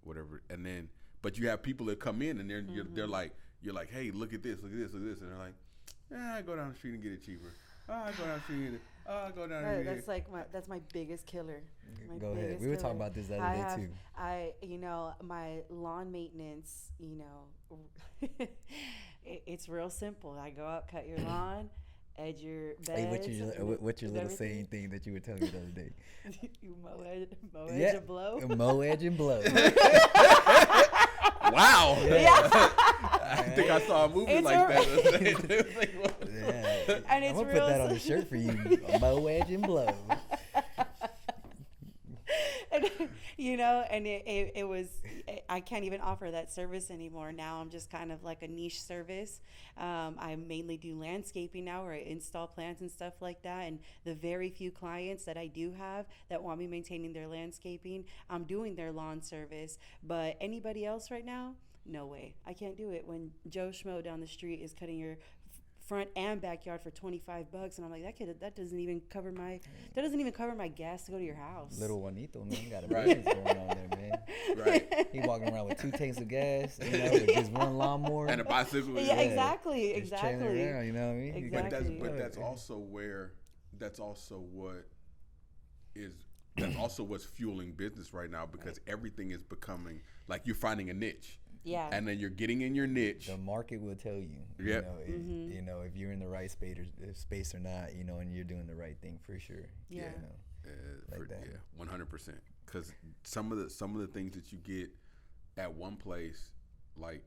Speaker 3: whatever, and then. But you have people that come in and they're like, you're like, hey, look at this, and they're like, I go down the street and get it cheaper. I go down the street and get it. I go down
Speaker 2: Right,
Speaker 3: here.
Speaker 2: that's my biggest killer. My
Speaker 1: Go ahead.
Speaker 2: biggest
Speaker 1: We were talking
Speaker 2: killer.
Speaker 1: about this the other day too.
Speaker 2: You know, my lawn maintenance, you know, it's real simple. I go out, cut your lawn, edge your beds.
Speaker 1: Hey, what's your little
Speaker 2: everything.
Speaker 1: saying thing that you were telling me the other day?
Speaker 2: You mow edge and blow.
Speaker 1: Mow, edge, and blow.
Speaker 3: Wow.
Speaker 2: Yeah.
Speaker 3: I think I saw a movie
Speaker 2: It's
Speaker 3: like
Speaker 2: a-
Speaker 3: that. Like, what?
Speaker 1: Yeah.
Speaker 2: And it's
Speaker 1: I'm gonna
Speaker 2: real
Speaker 1: put that on
Speaker 2: sim-
Speaker 1: the shirt for you. Mow, edge, and blow.
Speaker 2: And, you know, and it was, I can't even offer that service anymore. Now I'm just kind of like a niche service. I mainly do landscaping now, where I install plants and stuff like that. And the very few clients that I do have that want me maintaining their landscaping, I'm doing their lawn service. But anybody else right now, no way. I can't do it. When Joe Schmo down the street is cutting your front and backyard for $25, and I'm like, that doesn't even cover my gas to go to your house.
Speaker 1: Little Juanito, man, got a
Speaker 3: Right.
Speaker 1: business going on there, man.
Speaker 3: Right.
Speaker 1: He walking around with 2 tanks of gas, you know, with just one lawnmower.
Speaker 3: And a bicycle.
Speaker 2: Yeah,
Speaker 1: Yeah.
Speaker 2: exactly,
Speaker 1: Just trailing
Speaker 2: exactly.
Speaker 1: around, you know what I mean? You
Speaker 3: But
Speaker 1: gotta
Speaker 3: that's
Speaker 1: keep
Speaker 3: but
Speaker 1: up.
Speaker 3: that's also where that's also what's fueling business right now, because everything is becoming like you're finding a niche.
Speaker 2: Yeah.
Speaker 3: And then you're getting in your niche.
Speaker 1: The market will tell you.
Speaker 3: Yep.
Speaker 1: You know, if you're in the right space or not, you know, and you're doing the right thing for sure.
Speaker 2: Yeah.
Speaker 1: You know, like that.
Speaker 3: Yeah, 100%. Because some of the things that you get at one place, like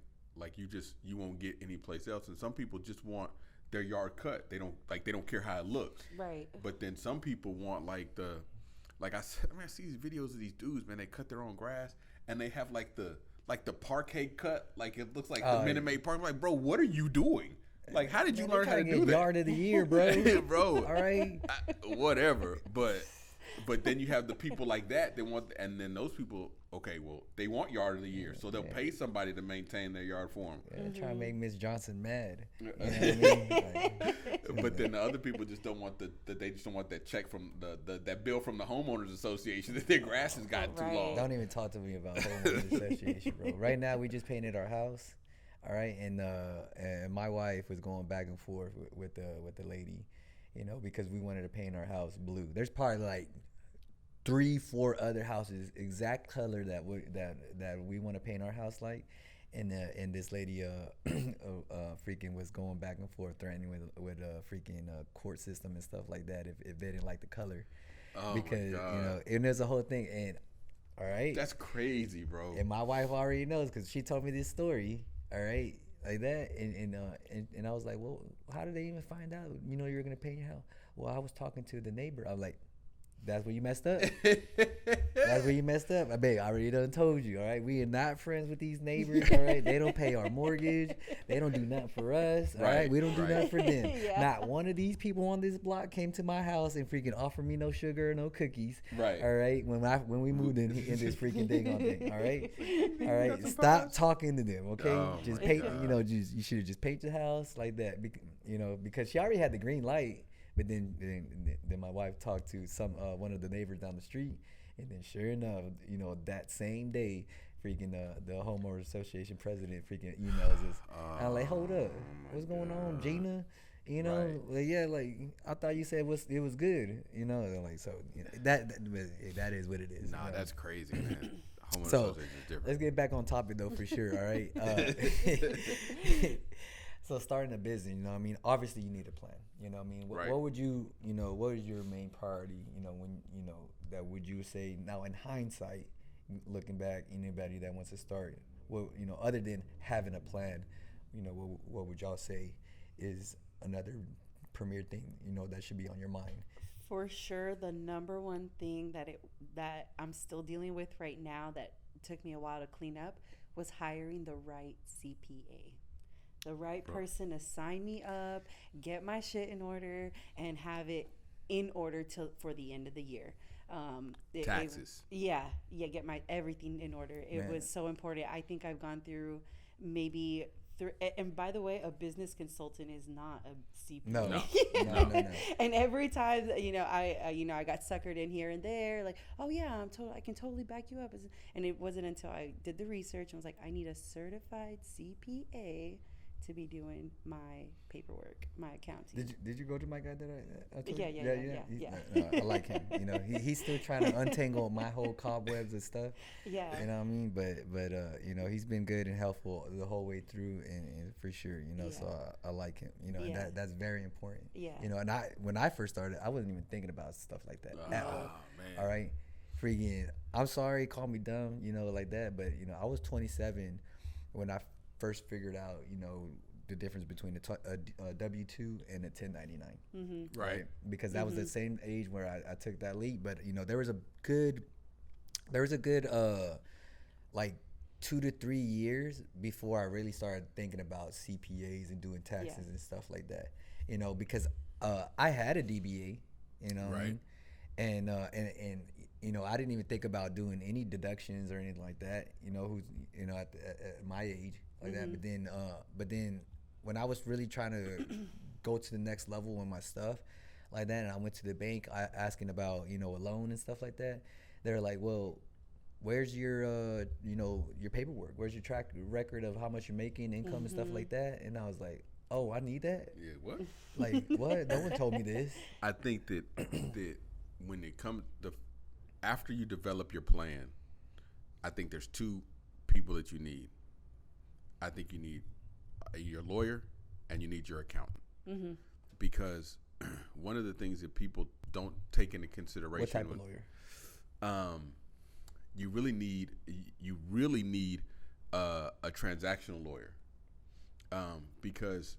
Speaker 3: you won't get any place else. And some people just want their yard cut. They don't care how it looks.
Speaker 2: Right.
Speaker 3: But then some people want I see these videos of these dudes, man. They cut their own grass and they have like the parquet cut, like it looks like the Minute Maid Park. I'm like, bro, what are you doing? Like, how did you learn how to do that?
Speaker 1: Yard of the year, bro.
Speaker 3: Bro,
Speaker 1: All right.
Speaker 3: whatever. But then you have the people like that. They want, and then those people, okay, well, they want yard of the year, so they'll pay somebody to maintain their yard for them.
Speaker 1: Yeah, try to make Miss Johnson mad. You know what I mean? Like,
Speaker 3: But then the other people just don't want they just don't want that check from that bill from the homeowners association that their grass has gotten too
Speaker 2: Right.
Speaker 3: long.
Speaker 1: don't even talk to me about homeowners association, bro. Right now, we just painted our house, all right, and my wife was going back and forth with the lady, you know, because we wanted to paint our house blue. There's probably like 3-4 other houses exact color that we want to paint our house like, and this lady freaking was going back and forth threatening with freaking court system and stuff like that if they didn't like the color.
Speaker 3: Oh
Speaker 1: Because
Speaker 3: my God.
Speaker 1: you know, and there's a whole thing, and all right,
Speaker 3: That's crazy, bro.
Speaker 1: and my wife already knows because she told me this story, all right, like that, and I was like, well, how did they even find out, you know, you're gonna paint your house? Well, I was talking to the neighbor. I was like, that's where you messed up. That's where you messed up. I already done told you, all right? We are not friends with these neighbors, all right? They don't pay our mortgage. They don't do nothing for us, all right? We don't do nothing for them.
Speaker 2: Yeah.
Speaker 1: Not one of these people on this block came to my house and freaking offered me no sugar or no cookies,
Speaker 3: Right.
Speaker 1: all right? When we moved in this freaking thing on thing, all right? All right? Stop talking to them, okay?
Speaker 3: Oh
Speaker 1: Just
Speaker 3: my
Speaker 1: paint,
Speaker 3: God.
Speaker 1: you know, you should have just painted the house like that, you know, because she already had the green light. But then my wife talked to one of the neighbors down the street, and then sure enough, you know, that same day, freaking the homeowners association president freaking emails us. I'm like, hold up, what's going on, Gina? You know,
Speaker 3: Right.
Speaker 1: like, yeah, like I thought you said it was good. You know, like so you know, that is what it is.
Speaker 3: Nah,
Speaker 1: you know?
Speaker 3: that's crazy, man. Homeowners
Speaker 1: So
Speaker 3: association is different.
Speaker 1: let's get back on topic though for sure. All right. So starting a business, you know what I mean? Obviously you need a plan. You know what I mean?
Speaker 3: Right.
Speaker 1: What would you, what is your main priority, when, that would you say now in hindsight, looking back, anybody that wants to start, well, other than having a plan, what would y'all say is another premier thing, that should be on your mind?
Speaker 2: For sure, the number one thing that I'm still dealing with right now that took me a while to clean up was hiring the right CPA. The right person to sign me up, get my shit in order, and have it in order for the end of the year.
Speaker 3: Taxes.
Speaker 2: Get my everything in order. It was so important. I think I've gone through maybe and by the way, a business consultant is not a CPA.
Speaker 1: No.
Speaker 2: And every time, I got suckered in here and there, like, oh yeah, I can totally back you up. And it wasn't until I did the research and was like, I need a certified CPA to be doing my paperwork, my accounting.
Speaker 1: Did you go to my guy that I told you?
Speaker 2: Yeah.
Speaker 1: I like him. He's still trying to untangle my whole cobwebs and stuff.
Speaker 2: Yeah.
Speaker 1: You know what I mean? But he's been good and helpful the whole way through, and for sure, so I like him. And that's very important.
Speaker 2: Yeah.
Speaker 1: And when I first started, I wasn't even thinking about stuff like that at all.
Speaker 3: Man.
Speaker 1: All right. Freaking, I'm sorry, call me dumb, like that. But I was 27 when I first figured out, the difference between a W-2 and a 1099.
Speaker 2: Mm-hmm.
Speaker 3: Right.
Speaker 1: Because that was the same age where I took that leap. But, there was a good like 2 to 3 years before I really started thinking about CPAs and doing taxes and stuff like that. Because I had a DBA, what I mean? And I didn't even think about doing any deductions or anything like that, at my age like that. But then when I was really trying to go to the next level with my stuff like that, and I went to the bank asking about, a loan and stuff like that, they were like, well, where's your, your paperwork? Where's your track record of how much you're making, income and stuff like that? And I was like, oh, I need that?
Speaker 3: Yeah, what?
Speaker 1: Like, what? No one told me this.
Speaker 3: I think that when it comes after you develop your plan, I think there's two people that you need. I think you need your lawyer and you need your accountant. Mm-hmm. Because one of the things that people don't take into consideration.
Speaker 1: What type of lawyer?
Speaker 3: You really need a transactional lawyer. Because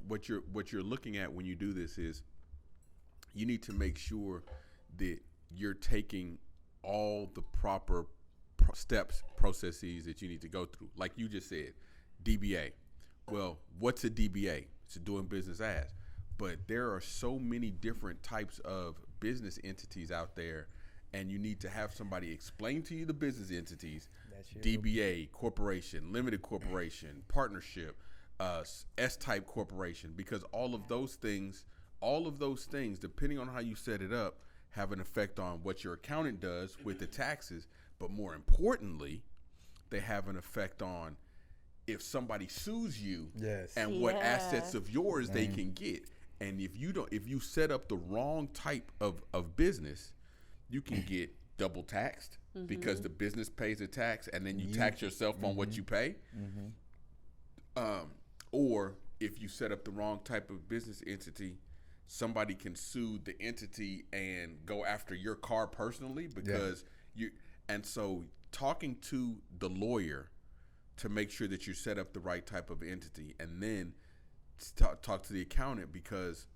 Speaker 3: what you're looking at when you do this is you need to make sure that you're taking all the proper steps, processes that you need to go through. Like you just said, DBA. Well, what's a DBA? It's a doing business as. But there are so many different types of business entities out there, and you need to have somebody explain to you the business entities. DBA, corporation, limited corporation, partnership, S-type corporation, because all of those things, depending on how you set it up, have an effect on what your accountant does with the taxes. But more importantly, they have an effect on if somebody sues you and what assets of yours they can get. And if you set up the wrong type of business, you can get double taxed because the business pays a tax and then you tax yourself on what you pay. Or if you set up the wrong type of business entity, somebody can sue the entity and go after your car personally because you. And so talking to the lawyer to make sure that you set up the right type of entity, and then talk to the accountant, because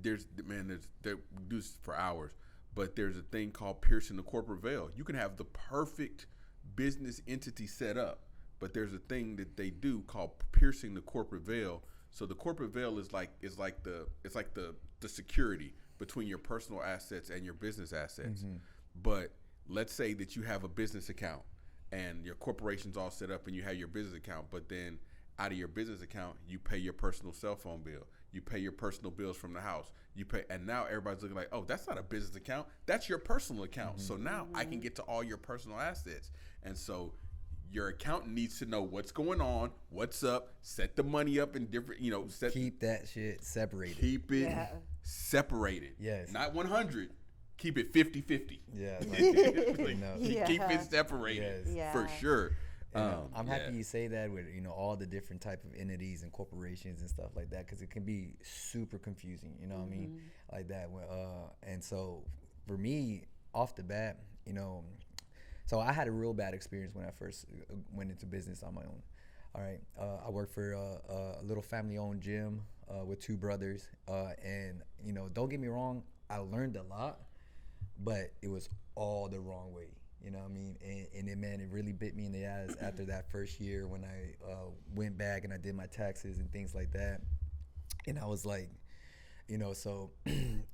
Speaker 3: they do this for hours, but there's a thing called piercing the corporate veil. You can have the perfect business entity set up, but there's a thing that they do called piercing the corporate veil. So the corporate veil is like the security between your personal assets and your business assets. But let's say that you have a business account and your corporation's all set up and you have your business account, but then out of your business account, you pay your personal cell phone bill. You pay your personal bills from the house. And now everybody's looking like, oh, that's not a business account. That's your personal account. So now I can get to all your personal assets. And so your accountant needs to know what's going on, what's up, set the money up in different,
Speaker 1: keep that shit separated.
Speaker 3: Keep it separated.
Speaker 1: Yes.
Speaker 3: Not 100. Keep it 50-50.
Speaker 1: Yeah.
Speaker 3: Keep it separated for sure.
Speaker 1: I'm happy you say that with all the different type of entities and corporations and stuff like that, because it can be super confusing. You know what I mean, like that. And so for me, off the bat, so I had a real bad experience when I first went into business on my own. All right, I worked for a little family-owned gym with two brothers, and don't get me wrong, I learned a lot, but it was all the wrong way. You know what I mean? And it, man, it really bit me in the ass after that first year when I went back and I did my taxes and things like that. And I was like, so,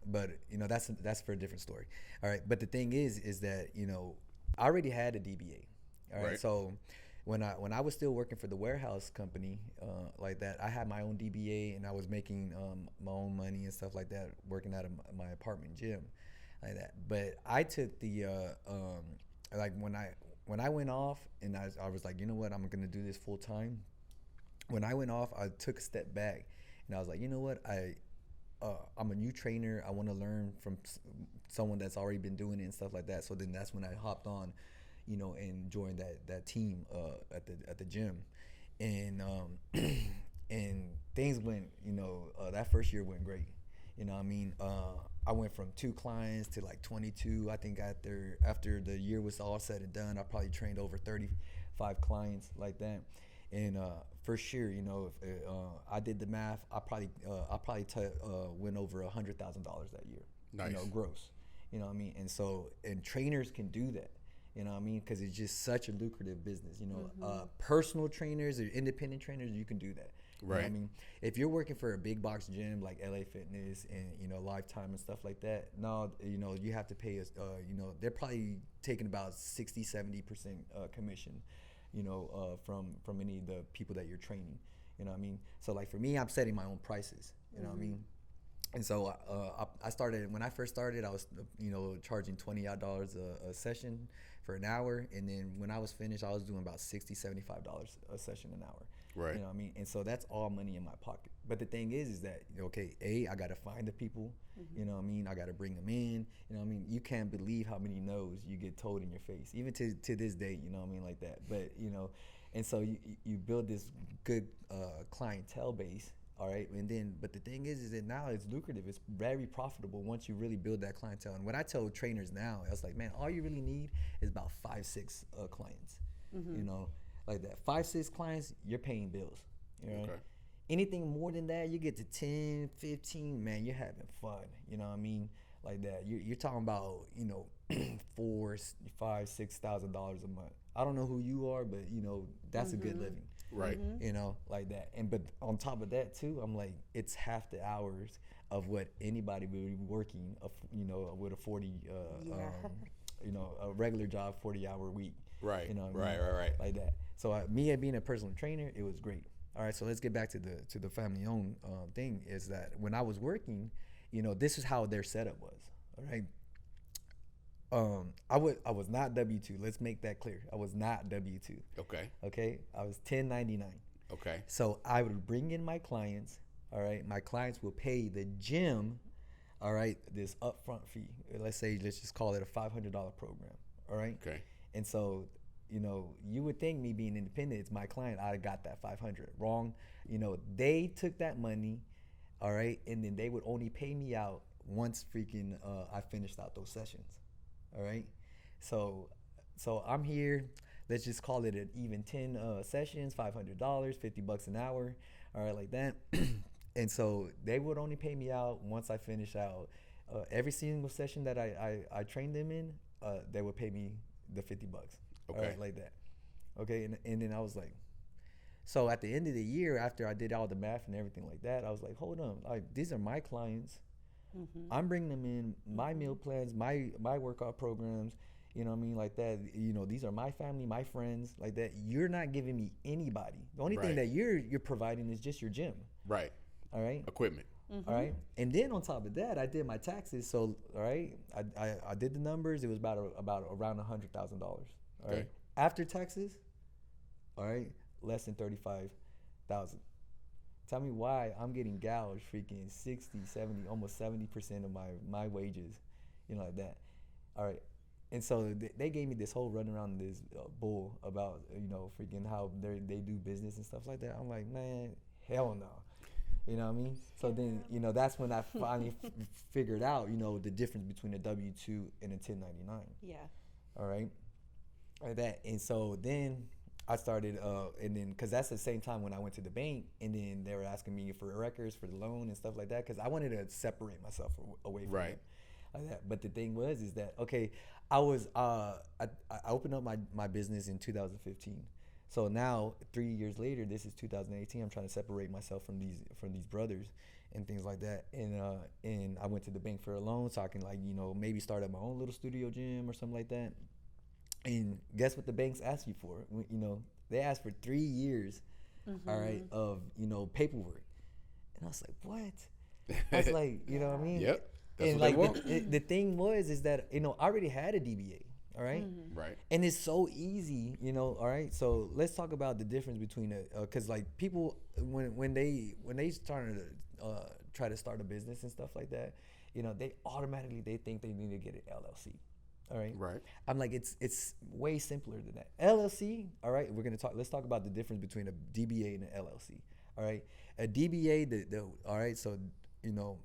Speaker 1: but that's for a different story. All right, but the thing is that I already had a DBA. All right, so when I was still working for the warehouse company like that, I had my own DBA and I was making my own money and stuff like that, working out of my apartment gym like that. But I took the like when I went off and I was like, you know what, I'm gonna do this full time. When I went off, I took a step back and I was like, you know what, I'm a new trainer. I want to learn from someone that's already been doing it and stuff like that. So then that's when I hopped on, and joined that team at the gym, and and things went, that first year went great. You know what I mean? I went from 2 clients to like 22. I think after the year was all said and done, I probably trained over 35 clients like that. And first year, if I did the math, I probably went over $100,000 that year.
Speaker 3: Nice.
Speaker 1: Gross. You know what I mean? And so, and trainers can do that. You know what I mean? Because it's just such a lucrative business. Personal trainers or independent trainers, you can do that.
Speaker 3: Right.
Speaker 1: You know what I mean? If you're working for a big box gym like LA Fitness and Lifetime and stuff like that, no, you have to pay us. They're probably taking about 60-70% commission, from any of the people that you're training. You know what I mean? So like for me, I'm setting my own prices. You know what I mean? And so I started, when I first started, I was charging $20 a session for an hour, and then when I was finished, I was doing about $60-75 a session an hour.
Speaker 3: Right.
Speaker 1: You know what I mean? And so that's all money in my pocket. But the thing is that, I got to find the people, you know what I mean? I got to bring them in, you know what I mean? You can't believe how many no's you get told in your face, even to this day, you know what I mean, like that. But, and so you build this good clientele base, all right? And then, but the thing is that now it's lucrative. It's very profitable once you really build that clientele. And what I tell trainers now, I was like, man, all you really need is about 5-6 clients, like that. 5-6 clients, you're paying bills. Okay. Anything more than that, you get to 10, 15, man, you're having fun. You know what I mean? Like that. You're talking about, $4,000, $5,000, $6,000 a month. I don't know who you are, but that's a good living.
Speaker 3: Right.
Speaker 1: Like that. But on top of that too, I'm like, it's half the hours of what anybody would be working, with a 40, a regular job, 40-hour week.
Speaker 3: Right.
Speaker 1: Right. Like that. So me being a personal trainer, it was great. All right. So let's get back to the family-owned thing. Is that when I was working, this is how their setup was. All right. I was not W-2. Let's make that clear. I was not W-2. Okay. I was 1099.
Speaker 3: Okay.
Speaker 1: So I would bring in my clients. All right. My clients will pay the gym, all right, this upfront fee. Let's just call it a $500 program. All right.
Speaker 3: Okay.
Speaker 1: And so, you would think me being independent, it's my client, I got that 500. Wrong. They took that money, all right, and then they would only pay me out once freaking I finished out those sessions. All right. So I'm here. Let's just call it an even 10 sessions, $500, $50 an hour. All right, like that. And so they would only pay me out once I finish out every single session that I trained them in. They would pay me the $50.
Speaker 3: Okay.
Speaker 1: All right, like that. Okay. And then I was like, so at the end of the year, after I did all the math and everything like that, I was like, hold on, like these are my clients. I'm bringing them in, my meal plans, my workout programs, you know what I mean, like that. These are my family, my friends, like that. You're not giving me anybody. The only thing that you're providing is just your gym.
Speaker 3: Right.
Speaker 1: All right.
Speaker 3: Equipment.
Speaker 1: All right. And then on top of that, I did my taxes. So all right, I did the numbers. It was about around $100,000. All right. After taxes, all right, less than 35,000. Tell me why I'm getting gouged freaking 60, 70, almost 70% of my wages, like that. All right. And so they gave me this whole run around this bull about freaking how they do business and stuff like that. I'm like, man, hell no. You know what I mean? So then, that's when I finally figured out, the difference between a W-2 and a 1099.
Speaker 4: Yeah.
Speaker 1: All right. Like that. And so then I started, and then, because that's the same time when I went to the bank, and then they were asking me for records for the loan and stuff like that, because I wanted to separate myself away from it. Like that. But the thing is that, okay, I opened up my business in 2015. So now 3 years later, this is 2018. I'm trying to separate myself from these brothers and things like that. And I went to the bank for a loan so I can maybe start up my own little studio gym or something like that. And guess what the banks ask you for? They asked for 3 years, all right, of paperwork. And I was like, what? I was like, you know what I mean?
Speaker 3: Yep. That's
Speaker 1: and
Speaker 3: what they want.
Speaker 1: the thing is that I already had a DBA. All right.
Speaker 3: Right.
Speaker 1: And it's so easy, all right. So let's talk about the difference between because people when they start to try to start a business and stuff like that, they automatically think they need to get an LLC. All right.
Speaker 3: Right.
Speaker 1: I'm like, it's way simpler than that. LLC. All right. Let's talk about the difference between a DBA and an LLC. All right. A DBA, all right. So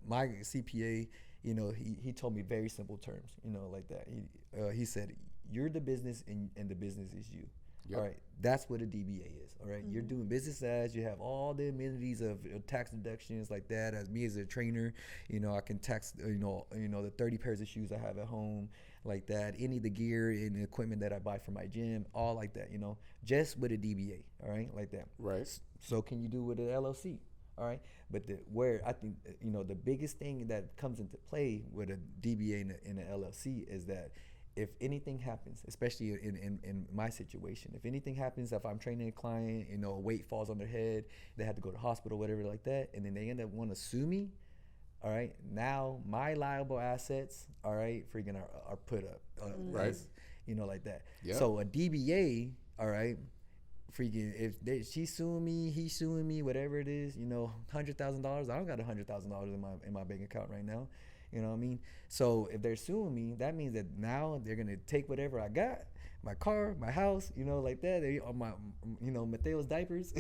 Speaker 1: my CPA. He told me very simple terms, like that. He said, you're the business and the business is you. Yep. All right. That's what a DBA is. All right. You're doing business as you have all the amenities of tax deductions like that. As me as a trainer, I can tax, the 30 pairs of shoes I have at home like that. Any of the gear and the equipment that I buy for my gym, all like that, just with a DBA. All right. Like that.
Speaker 3: Right.
Speaker 1: So can you do with an LLC? All right, but where I think the biggest thing that comes into play with a DBA and an LLC is that if anything happens, especially in my situation, if anything happens, if I'm training a client, weight falls on their head, they had to go to the hospital, whatever like that, and then they end up want to sue me, all right, now my liable assets, all right, freaking are put up,
Speaker 3: right,
Speaker 1: like that.
Speaker 3: Yep.
Speaker 1: So a DBA, all right. Freaking, if she's suing me, he's suing me, whatever it is, $100,000. I don't got $100,000 in my bank account right now. You know what I mean? So if they're suing me, that means that now they're gonna take whatever I got, my car, my house, like that. They on my, Mateo's diapers,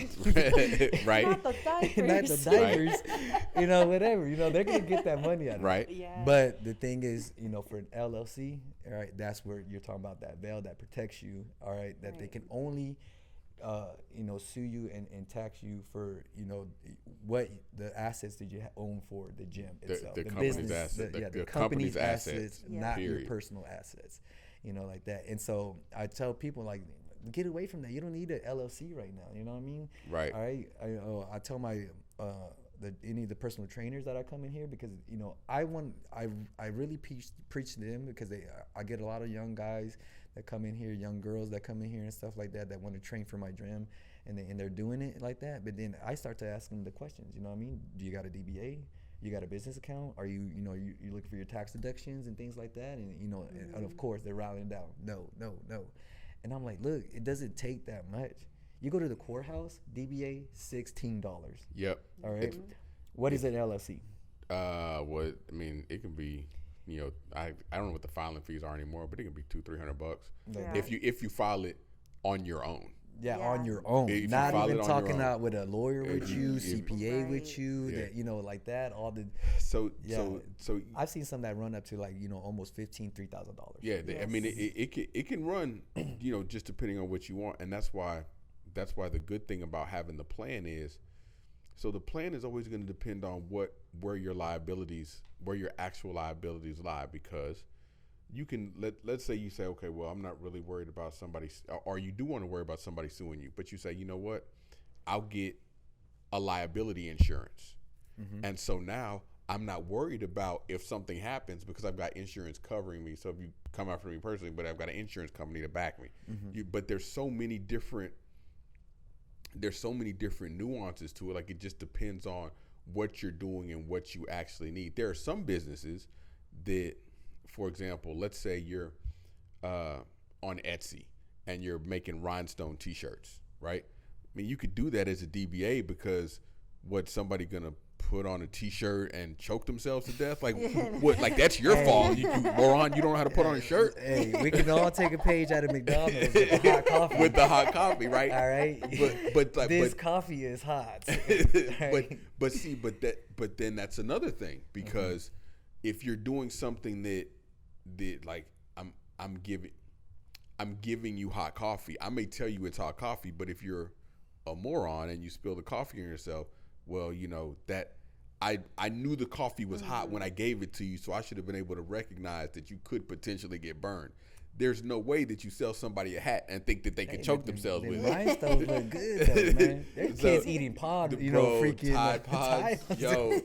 Speaker 3: right?
Speaker 4: Not the diapers.
Speaker 1: Not the diapers, whatever. They're gonna get that money out of it.
Speaker 3: Right.
Speaker 4: Yeah.
Speaker 1: But the thing is, for an LLC, all right, that's where you're talking about that veil that protects you. All right, that they can only sue you and tax you for, what the assets that you own for the gym itself.
Speaker 3: The
Speaker 1: company's
Speaker 3: business,
Speaker 1: assets.
Speaker 3: the
Speaker 1: company's assets, not
Speaker 3: period.
Speaker 1: your personal assets, like that. And so I tell people, like, get away from that. You don't need an LLC right now. You know what I mean?
Speaker 3: Right.
Speaker 1: All right. I tell my any of the personal trainers that I come in here, because I really preach to them, because I get a lot of young guys that come in here, young girls that come in here and stuff like that want to train for my gym, and they're doing it like that. But then I start to ask them the questions. You know what I mean? Do you got a DBA? You got a business account? Are you you looking for your tax deductions and things like that? And and of course they're rallying down. No. And I'm like, look, it doesn't take that much. You go to the courthouse, DBA, $16.
Speaker 3: Yep.
Speaker 1: All right. What is an LLC?
Speaker 3: It can be, I don't know what the filing fees are anymore, but it can be $200-$300
Speaker 4: Yeah.
Speaker 3: if you file it on your own.
Speaker 1: Yeah,
Speaker 4: Yeah.
Speaker 1: on your own.
Speaker 3: If you
Speaker 1: Not
Speaker 3: file
Speaker 1: even
Speaker 3: it on your
Speaker 1: talking
Speaker 3: own.
Speaker 1: out with a lawyer with you, CPA
Speaker 4: Right.
Speaker 1: with you,
Speaker 3: Yeah.
Speaker 1: that like that. All the
Speaker 3: So
Speaker 1: Yeah.
Speaker 3: so
Speaker 1: I've seen some that run up to almost $15,000-$3,000.
Speaker 3: yeah,
Speaker 4: Yes.
Speaker 3: it can run, just depending on what you want, and that's why the good thing about having the plan is, so the plan is always going to depend on where your actual liabilities lie, because you can let's say you say, okay, well, I'm not really worried about somebody, or you do want to worry about somebody suing you, but you say, you know what, I'll get a liability insurance, and so now I'm not worried about if something happens because I've got insurance covering me. So if you come after me personally, but I've got an insurance company to back me. But there's so many different nuances to it. Like, it just depends on what you're doing and what you actually need. There are some businesses that, for example, let's say you're on Etsy and you're making rhinestone t-shirts, right? I mean, you could do that as a DBA, because what's somebody gonna put on a t-shirt and choke themselves to death? Like what? Like that's your fault. You moron. You don't know how to put on a shirt.
Speaker 1: Hey, we can all take a page out of McDonald's with the hot coffee.
Speaker 3: With the hot coffee, right?
Speaker 1: All right. This coffee is hot. Right?
Speaker 3: but then that's another thing, because if you're doing something that like I'm giving you hot coffee. I may tell you it's hot coffee, but if you're a moron and you spill the coffee on yourself, well, you know that I knew the coffee was hot when I gave it to you, so I should have been able to recognize that you could potentially get burned. There's no way that you sell somebody a hat and think that they can choke themselves with it.
Speaker 1: Mine stoves look good though, man. There's kids eating freaking
Speaker 3: Tide Pods. Yo,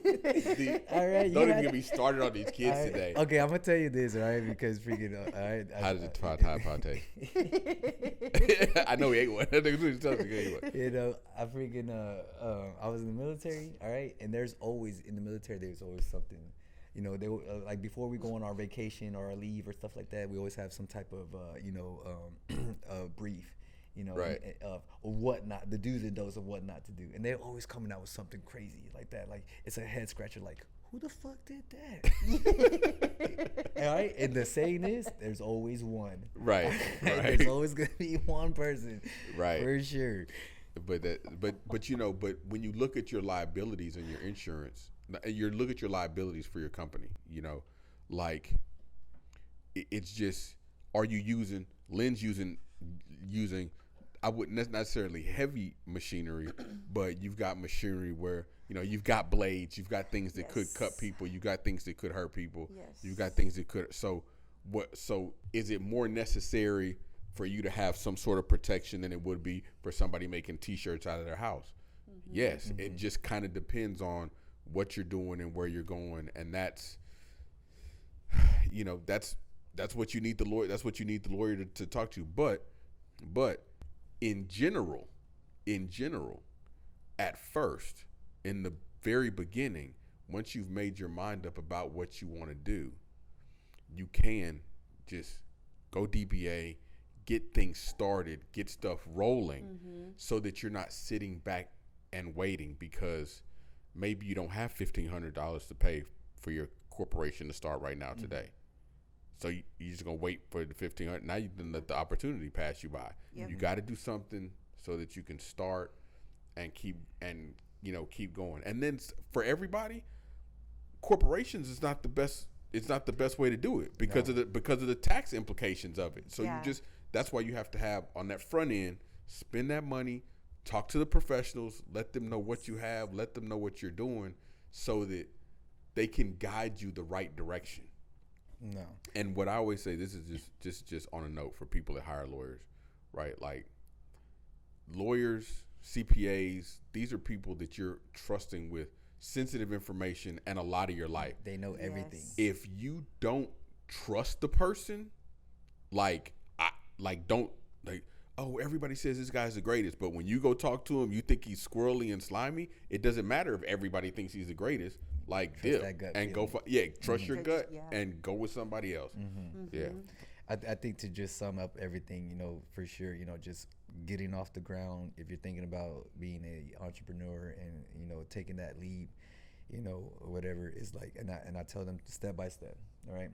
Speaker 1: all right,
Speaker 3: don't even get me started on these kids today.
Speaker 1: Okay, I'm gonna tell you this, all right? Because freaking, all right.
Speaker 3: How does the Tide Pod taste? I know he ate one.
Speaker 1: You know, I freaking, I was in the military, all right, and there's always something. You know, they like before we go on our vacation or our leave or stuff like that, we always have some type of brief, you know,
Speaker 3: right,
Speaker 1: of what not, the do's and don'ts of what not to do, and they're always coming out with something crazy like that. Like it's a head scratcher. Like who the fuck did that? All right, and the saying is, there's always one.
Speaker 3: Right.
Speaker 1: There's always gonna be one person.
Speaker 3: Right.
Speaker 1: For sure.
Speaker 3: But you know, but when you look at your liabilities and your insurance. You look at your liabilities for your company, you know, like it's just, are you using, Lynn's using, I wouldn't necessarily heavy machinery, but you've got machinery where, you know, you've got blades, you've got things that could cut people, you got things that could hurt people, you've got things that could, so is it more necessary for you to have some sort of protection than it would be for somebody making t-shirts out of their house? Yes, it just kind of depends on what you're doing and where you're going, and that's, you know, that's what you need the lawyer. That's what you need the lawyer to talk to. But in general, at first, in the very beginning, once you've made your mind up about what you want to do, you can just go DBA, get things started, get stuff rolling, so that you're not sitting back and waiting because maybe you don't have $1,500 to pay for your corporation to start right now today. So you're just gonna wait for the $1,500. Now you didn't let the opportunity pass you by. You got to do something so that you can start and keep going. And then for everybody, corporations is not the best. It's not the best way to do it because of the tax implications of it. So that's why you have to have on that front end, spend that money. Talk to the professionals, let them know what you have, let them know what you're doing so that they can guide you the right direction.
Speaker 1: No.
Speaker 3: And what I always say, this is just on a note for people that hire lawyers, right? Like lawyers, CPAs, these are people that you're trusting with sensitive information and a lot of your life.
Speaker 1: They know everything.
Speaker 3: If you don't trust the person, oh, everybody says this guy's the greatest, but when you go talk to him, you think he's squirrely and slimy. It doesn't matter if everybody thinks he's the greatest. Like, dip and go for trust your gut and go with somebody else. Yeah,
Speaker 1: I think to just sum up everything, you know, for sure, you know, just getting off the ground. If you're thinking about being a entrepreneur and you know taking that leap, you know, whatever is like, and I tell them step by step. All right,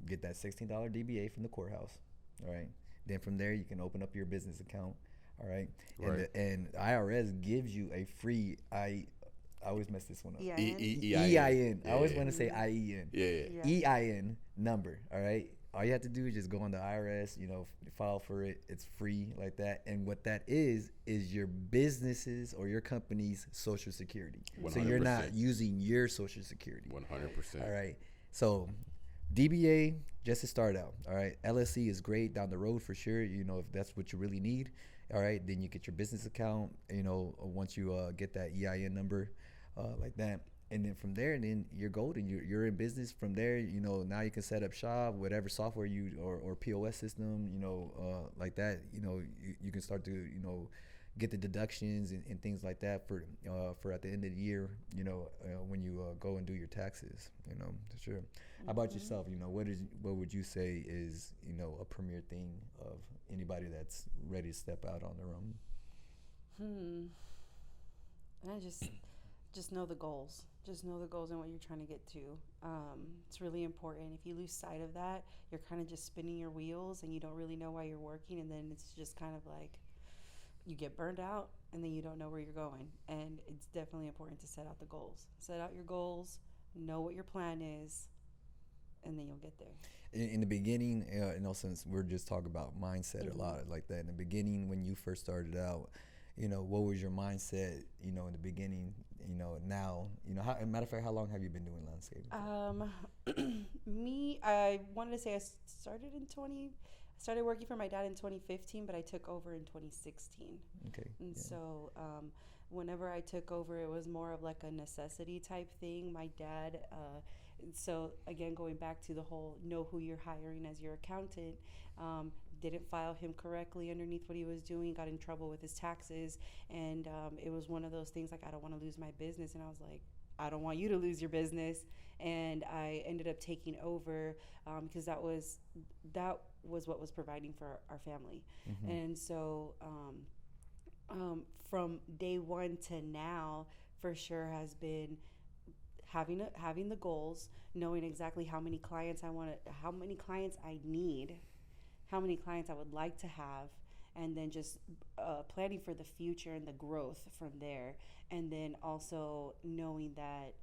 Speaker 1: get that $16 DBA from the courthouse. All right. Then from there, you can open up your business account, all right? And the IRS gives you a free, I always mess this one up. EIN. I always want to say IEN. EIN number, all right? All you have to do is just go on the IRS, you know, file for it. It's free like that. And what that is your business's or your company's social security. 100%. So you're not using your social security.
Speaker 3: 100%.
Speaker 1: All right? So DBA, just to start out, all right? LLC is great down the road for sure, you know, if that's what you really need, all right? Then you get your business account, you know, once you get that EIN number like that. And then from there, then you're golden. You're in business from there. You know, now you can set up shop, whatever software or POS system, you know, like that. You know, you can start to, you know, get the deductions and things like that for at the end of the year, you know, when you go and do your taxes, you know, for sure. How about yourself? You know, what would you say is, you know, a premier thing of anybody that's ready to step out on their own?
Speaker 2: I just know the goals. Just know the goals and what you're trying to get to. It's really important. If you lose sight of that, you're kind of just spinning your wheels and you don't really know why you're working. And then it's just kind of like you get burned out and then you don't know where you're going. And it's definitely important to set out the goals. Set out your goals, know what your plan is, and then you'll get there.
Speaker 1: In the beginning, since we're just talking about mindset a lot like that. In the beginning, when you first started out, what was your mindset, in the beginning, now, matter of fact, how long have you been doing landscaping?
Speaker 2: I wanted to say I started working for my dad in 2015, but I took over in 2016.
Speaker 1: Okay.
Speaker 2: And so whenever I took over, it was more of like a necessity type thing. My dad, so again, going back to the whole know who you're hiring as your accountant, didn't file him correctly underneath what he was doing, got in trouble with his taxes, and it was one of those things like, I don't want to lose my business, and I was like, I don't want you to lose your business, and I ended up taking over because that was what was providing for our family. And so from day one to now, for sure, has been having the goals, knowing exactly how many clients I need, how many clients I would like to have, and then just planning for the future and the growth from there. And then also knowing that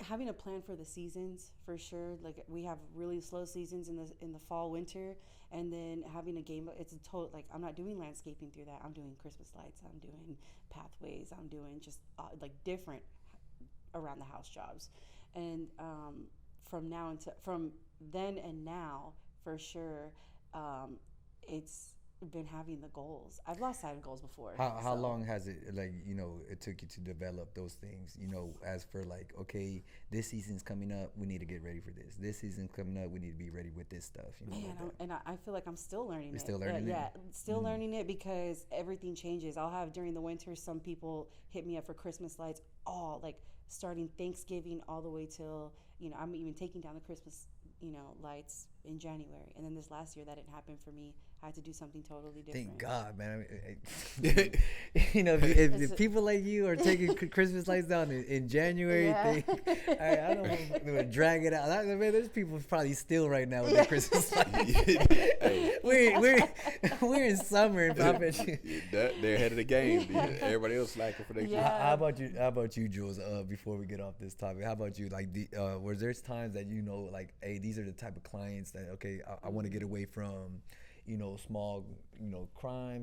Speaker 2: having a plan for the seasons, for sure. Like, we have really slow seasons in the fall, winter, and then having a game. It's a total, like, I'm not doing landscaping through that. I'm doing Christmas lights. I'm doing pathways. I'm doing just like different around the house jobs. And from then and now, for sure, it's been having the goals. I've lost sight of goals before.
Speaker 1: How long has it, it took you to develop those things, as for like, okay, this season's coming up, we need to get ready for this. This season's coming up, we need to be ready with this stuff.
Speaker 2: I feel like I'm still learning it.
Speaker 1: Still learning it?
Speaker 2: Yeah, still learning it, because everything changes. I'll have during the winter, some people hit me up for Christmas lights, all like starting Thanksgiving all the way till, I'm even taking down the Christmas, lights in January. And then this last year, that didn't happen for me. I had to do something totally different.
Speaker 1: Thank God, man. If people like you are taking Christmas lights down in January, I don't want to drag it out. Man, there's people probably still right now with their Christmas lights. We're in summer, I bet you.
Speaker 3: They're ahead of the game. Everybody else slacking for their shit.
Speaker 1: How about you, Jules? Before we get off this topic, how about you? Like, was there times that like, hey, these are the type of clients that, okay, I want to get away from, small,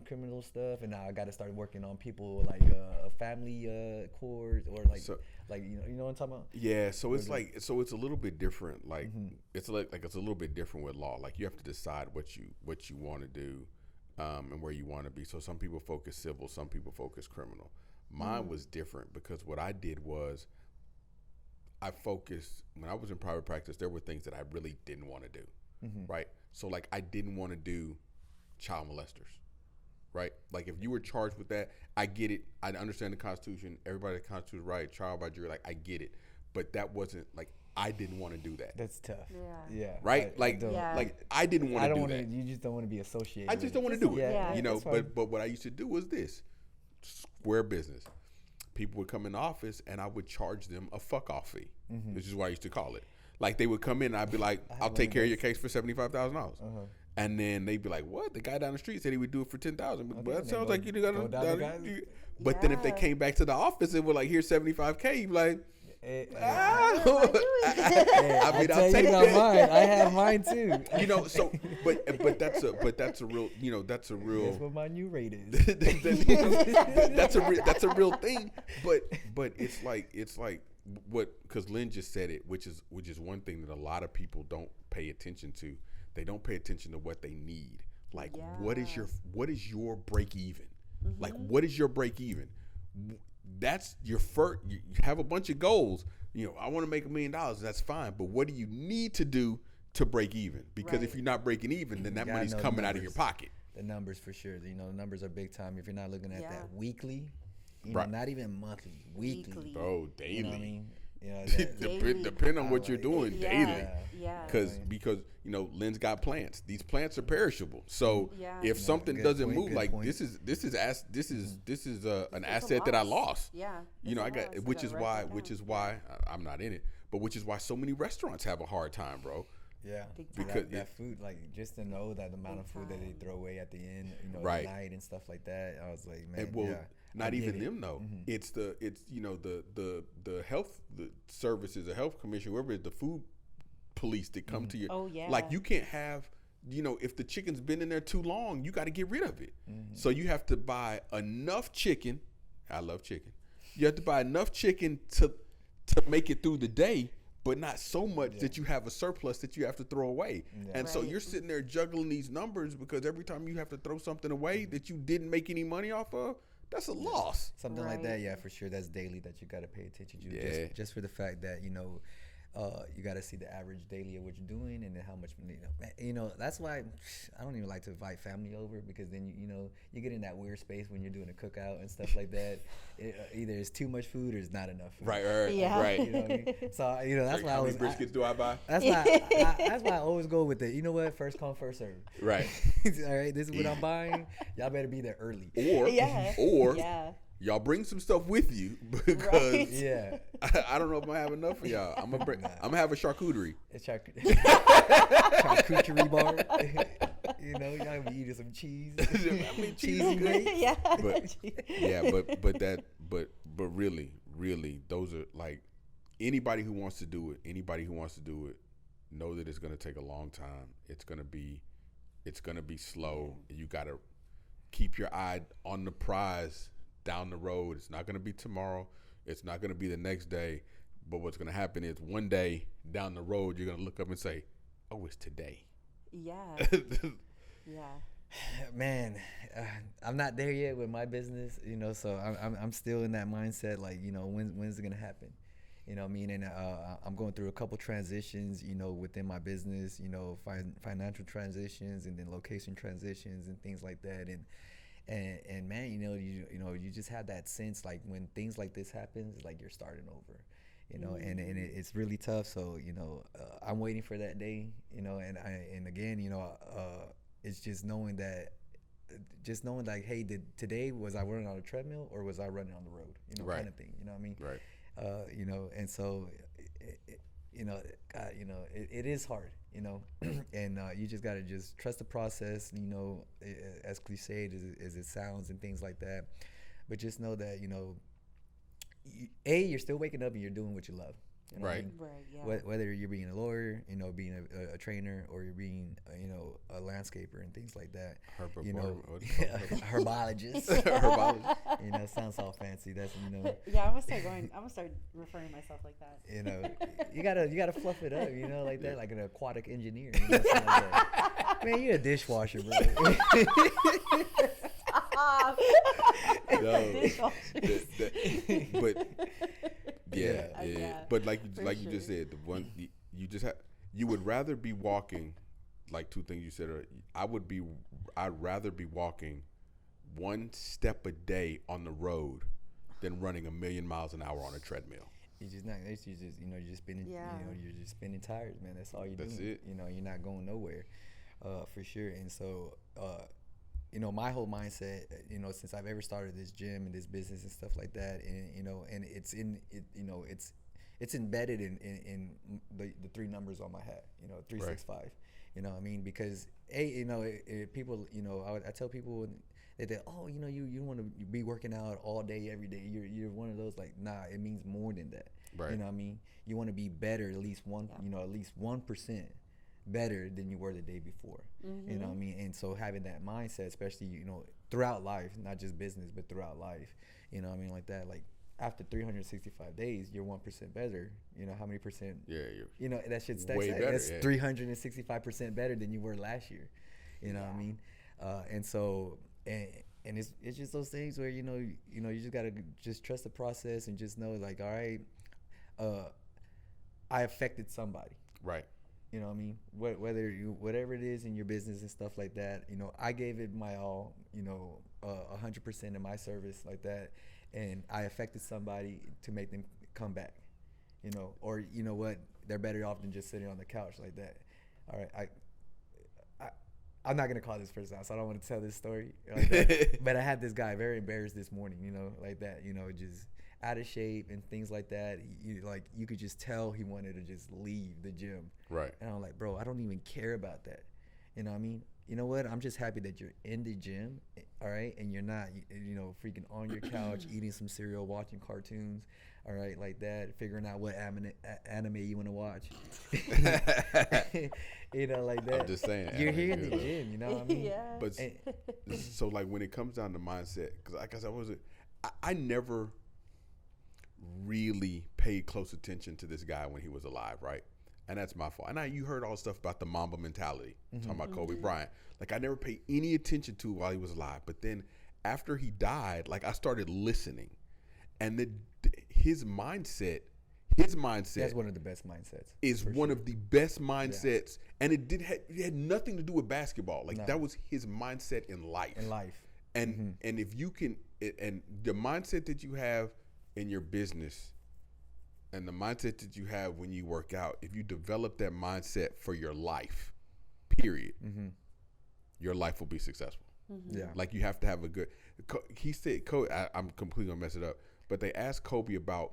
Speaker 1: criminal stuff, and now I got to start working on people like family court, or like, you know what I'm talking about?
Speaker 3: Yeah, so it's it's a little bit different. Like, it's like it's a little bit different with law. Like, you have to decide what you want to do, and where you want to be. So some people focus civil, some people focus criminal. Mine was different, because what I did was I focused, when I was in private practice, there were things that I really didn't want to do, right? So, like, I didn't want to do child molesters, right? Like, if you were charged with that, I get it. I understand the Constitution. Everybody, the Constitution, right? Trial by jury, like, I get it. But that wasn't, like, I didn't want to do that.
Speaker 1: That's tough.
Speaker 2: Yeah.
Speaker 3: Right? I didn't want to do that.
Speaker 1: You just don't want to be associated.
Speaker 3: I just don't want to do it.
Speaker 1: Yeah.
Speaker 3: But what I used to do was this. Square business. People would come in the office, and I would charge them a fuck-off fee, which is what I used to call it. Like, they would come in, and I'd be like, I'll take care of your case for $75,000. And then they'd be like, what? The guy down the street said he would do it for $10,000. But that sounds like you got to. But then if they came back to the office and were like, here's $75K, you'd be like,
Speaker 1: I'll take that. I have mine too.
Speaker 3: So but that's a real, that's a real.
Speaker 1: That's what my new rate is.
Speaker 3: that's a real thing. But it's like what, because Lynn just said it, which is one thing that a lot of people don't pay attention to. They don't pay attention to what they need. Like, what is your break even? Like, what is your break even? That's your first. You have a bunch of goals. I want to make $1 million. That's fine. But what do you need to do to break even? Because if you're not breaking even, then that money's coming out of your pocket.
Speaker 1: The numbers, for sure. The numbers are big time. If you're not looking at that weekly,
Speaker 3: right.
Speaker 1: Not even monthly, weekly.
Speaker 3: Bro, daily.
Speaker 1: You know what I mean? You know, that,
Speaker 3: Depend on what you're doing daily.
Speaker 2: Yeah.
Speaker 3: Because you know, Lynn's got plants. These plants are perishable. So
Speaker 2: Yeah.
Speaker 3: if something doesn't move,
Speaker 1: good
Speaker 3: like
Speaker 1: point.
Speaker 3: this is an
Speaker 2: It's a
Speaker 3: asset that I
Speaker 2: loss.
Speaker 3: lost.
Speaker 2: Yeah.
Speaker 3: You know,
Speaker 2: it's a loss.
Speaker 3: which
Speaker 2: I
Speaker 3: is
Speaker 2: gotta
Speaker 3: why
Speaker 2: write that down.
Speaker 3: I'm not in it, but which is why so many restaurants have a hard time, bro.
Speaker 1: yeah,
Speaker 2: Big time.
Speaker 3: Because
Speaker 1: that food, like just to know that the amount of
Speaker 2: Big
Speaker 1: food that they
Speaker 2: time.
Speaker 1: throw away at the end, you know,
Speaker 3: Right.
Speaker 1: at night and stuff like that. I was like, man,
Speaker 3: And well,
Speaker 1: yeah,
Speaker 3: not
Speaker 1: I get
Speaker 3: even
Speaker 1: it.
Speaker 3: them though.
Speaker 1: Mhm.
Speaker 3: It's you know the health services, the health commission, whoever it is, the food police that come to you.
Speaker 2: Oh, yeah.
Speaker 3: Like you can't have, you know, if the chicken's been in there too long, you got to get rid of it.
Speaker 1: Mm-hmm.
Speaker 3: So you have to buy enough chicken. I love chicken. You have to buy enough chicken to make it through the day, but not so much that you have a surplus that you have to throw away.
Speaker 1: Yeah.
Speaker 3: And so
Speaker 2: Right.
Speaker 3: you're sitting there juggling these numbers because every time you have to throw something away that you didn't make any money off of, that's a loss.
Speaker 1: Something like that,
Speaker 2: Right.
Speaker 1: yeah, for sure. That's daily that you got to pay attention to.
Speaker 3: Yeah.
Speaker 1: Just for the fact that, you know, you got to see the average daily of what you're doing and then how much, you know, that's why I don't even like to invite family over, because then, you know, you get in that weird space when you're doing a cookout and stuff like that. Either it's too much food or it's not enough food.
Speaker 3: Right,
Speaker 2: Yeah.
Speaker 3: right.
Speaker 1: You know what I mean? So, you know, that's why I
Speaker 3: How
Speaker 1: was.
Speaker 3: many briskets do I buy?
Speaker 1: That's why I always go with it. You know what? First come, first serve.
Speaker 3: Right.
Speaker 1: All right, this is what I'm buying. Y'all better be there early.
Speaker 3: Or
Speaker 2: Yeah.
Speaker 3: y'all bring some stuff with you because
Speaker 2: Right.
Speaker 1: Yeah,
Speaker 3: I don't know if I'm gonna have enough for y'all. I'm gonna have a charcuterie.
Speaker 1: it's charcuterie bar. You know, y'all be eating some cheese.
Speaker 3: I mean,
Speaker 1: Cheesy grapes.
Speaker 2: Yeah.
Speaker 3: But but really, those are like anybody who wants to do it, know that it's gonna take a long time. It's gonna be slow. You gotta keep your eye on the prize down the road. It's not gonna be tomorrow. It's not gonna be the next day. But what's gonna happen is one day down the road, you're gonna look up and say, "Oh, it's today."
Speaker 2: Yeah. Yeah.
Speaker 1: Man, I'm not there yet with my business, you know. So I'm still in that mindset, like, you know, when's it gonna happen? You know what I mean? And I'm going through a couple transitions, you know, within my business, you know, financial transitions and then location transitions and things like that. And man, you know, you just have that sense, like when things like this happens, like you're starting over, you know, and it's really tough. So, you know, I'm waiting for that day, you know, and again, you know, it's just knowing like, hey, today was I running on a treadmill or was I running on the road, you know,
Speaker 3: Right.
Speaker 1: kind of thing, you know what I mean?
Speaker 3: Right.
Speaker 1: You know, and so, you know, God, you know, it is hard, you know, and you just got to just trust the process, you know, as cliched as it sounds and things like that. But just know that, you know, you're still waking up and you're doing what you love. You know what I
Speaker 3: Right.
Speaker 1: mean?
Speaker 2: Right. Yeah.
Speaker 1: Whether you're being a lawyer, you know, being a trainer, or you're being, you know, a landscaper and things like that. You know, herbologist.
Speaker 3: Herbologist.
Speaker 1: You know, sounds all fancy. That's, you know.
Speaker 2: Yeah. I'm gonna start referring to myself like that.
Speaker 1: You know, you gotta fluff it up, you know, like that, like an aquatic engineer. You know, something like that. Man, you're a dishwasher, bro.
Speaker 2: Stop.
Speaker 3: No.
Speaker 2: Dishwashers.
Speaker 3: But
Speaker 1: Yeah.
Speaker 3: yeah. But like
Speaker 2: for
Speaker 3: you just
Speaker 2: sure.
Speaker 3: said, the one you just have, you would rather be walking, like two things you said are, I'd rather be walking one step a day on the road than running 1,000,000 miles an hour on a treadmill.
Speaker 1: You just not. You just, you know, you're just spinning.
Speaker 2: Yeah.
Speaker 1: You know, you're just spinning tires, man. That's all you're
Speaker 3: That's
Speaker 1: doing.
Speaker 3: it.
Speaker 1: You know, you're not going nowhere, for sure. And so, you know, my whole mindset, you know, since I've ever started this gym and this business and stuff like that, and you know, and it's in it, you know, it's embedded in the three numbers on my hat. You know, 365. You know what I mean? Because you know, people, you know, I tell people that, oh, you know, you want to be working out all day, every day. You're one of those, like, nah, it means more than that.
Speaker 3: Right.
Speaker 1: You know what I mean? You want to be better, at least 1% better than you were the day before. You know what I mean? And so having that mindset, especially, you know, throughout life, not just business, but throughout life, you know what I mean? Like that, like after 365 days, you're 1% better. You know, how many percent?
Speaker 3: Yeah,
Speaker 1: You know, that shit stacks.
Speaker 3: way
Speaker 1: Up.
Speaker 3: better,
Speaker 1: That's
Speaker 3: yeah.
Speaker 1: 365% better than you were last year. You know what I mean? And so, and it's just those things where, you know, you just gotta just trust the process and just know, like, all right, I affected somebody.
Speaker 3: right.
Speaker 1: You know what I mean? Whatever it is in your business and stuff like that, you know, I gave it my all, you know, 100% in my service like that, and I affected somebody to make them come back. you know, or you know what, they're better off than just sitting on the couch like that. All right, I'm not gonna call this person out, so I don't want to tell this story like that. But I had this guy very embarrassed this morning, you know, like that, you know, just out of shape and things like that. You could just tell he wanted to just leave the gym.
Speaker 3: Right.
Speaker 1: And I'm like, bro, I don't even care about that. You know what I mean? You know what? I'm just happy that you're in the gym, all right, and you're not, you know, freaking on your couch eating some cereal, watching cartoons, all right, like that, figuring out what anime you want to watch. You know, like that.
Speaker 3: I'm just saying.
Speaker 1: You're here in the gym, you know what I mean?
Speaker 2: Yeah.
Speaker 3: But so like when it comes down to mindset, because like I said, I never really paid close attention to this guy when he was alive, right? And that's my fault. And you heard all the stuff about the Mamba mentality, talking about Kobe Bryant. Like I never paid any attention to while he was alive. But then after he died, like I started listening, and his mindset. That's
Speaker 1: one of the best mindsets.
Speaker 3: Is one of the best mindsets, and it had nothing to do with basketball. Like that was his mindset in life. And and if you can, and the mindset that you have in your business, and the mindset that you have when you work out, if you develop that mindset for your life, period, your life will be successful.
Speaker 1: Yeah.
Speaker 3: Like you have to have a good. He said, I'm completely gonna mess it up, but they asked Kobe about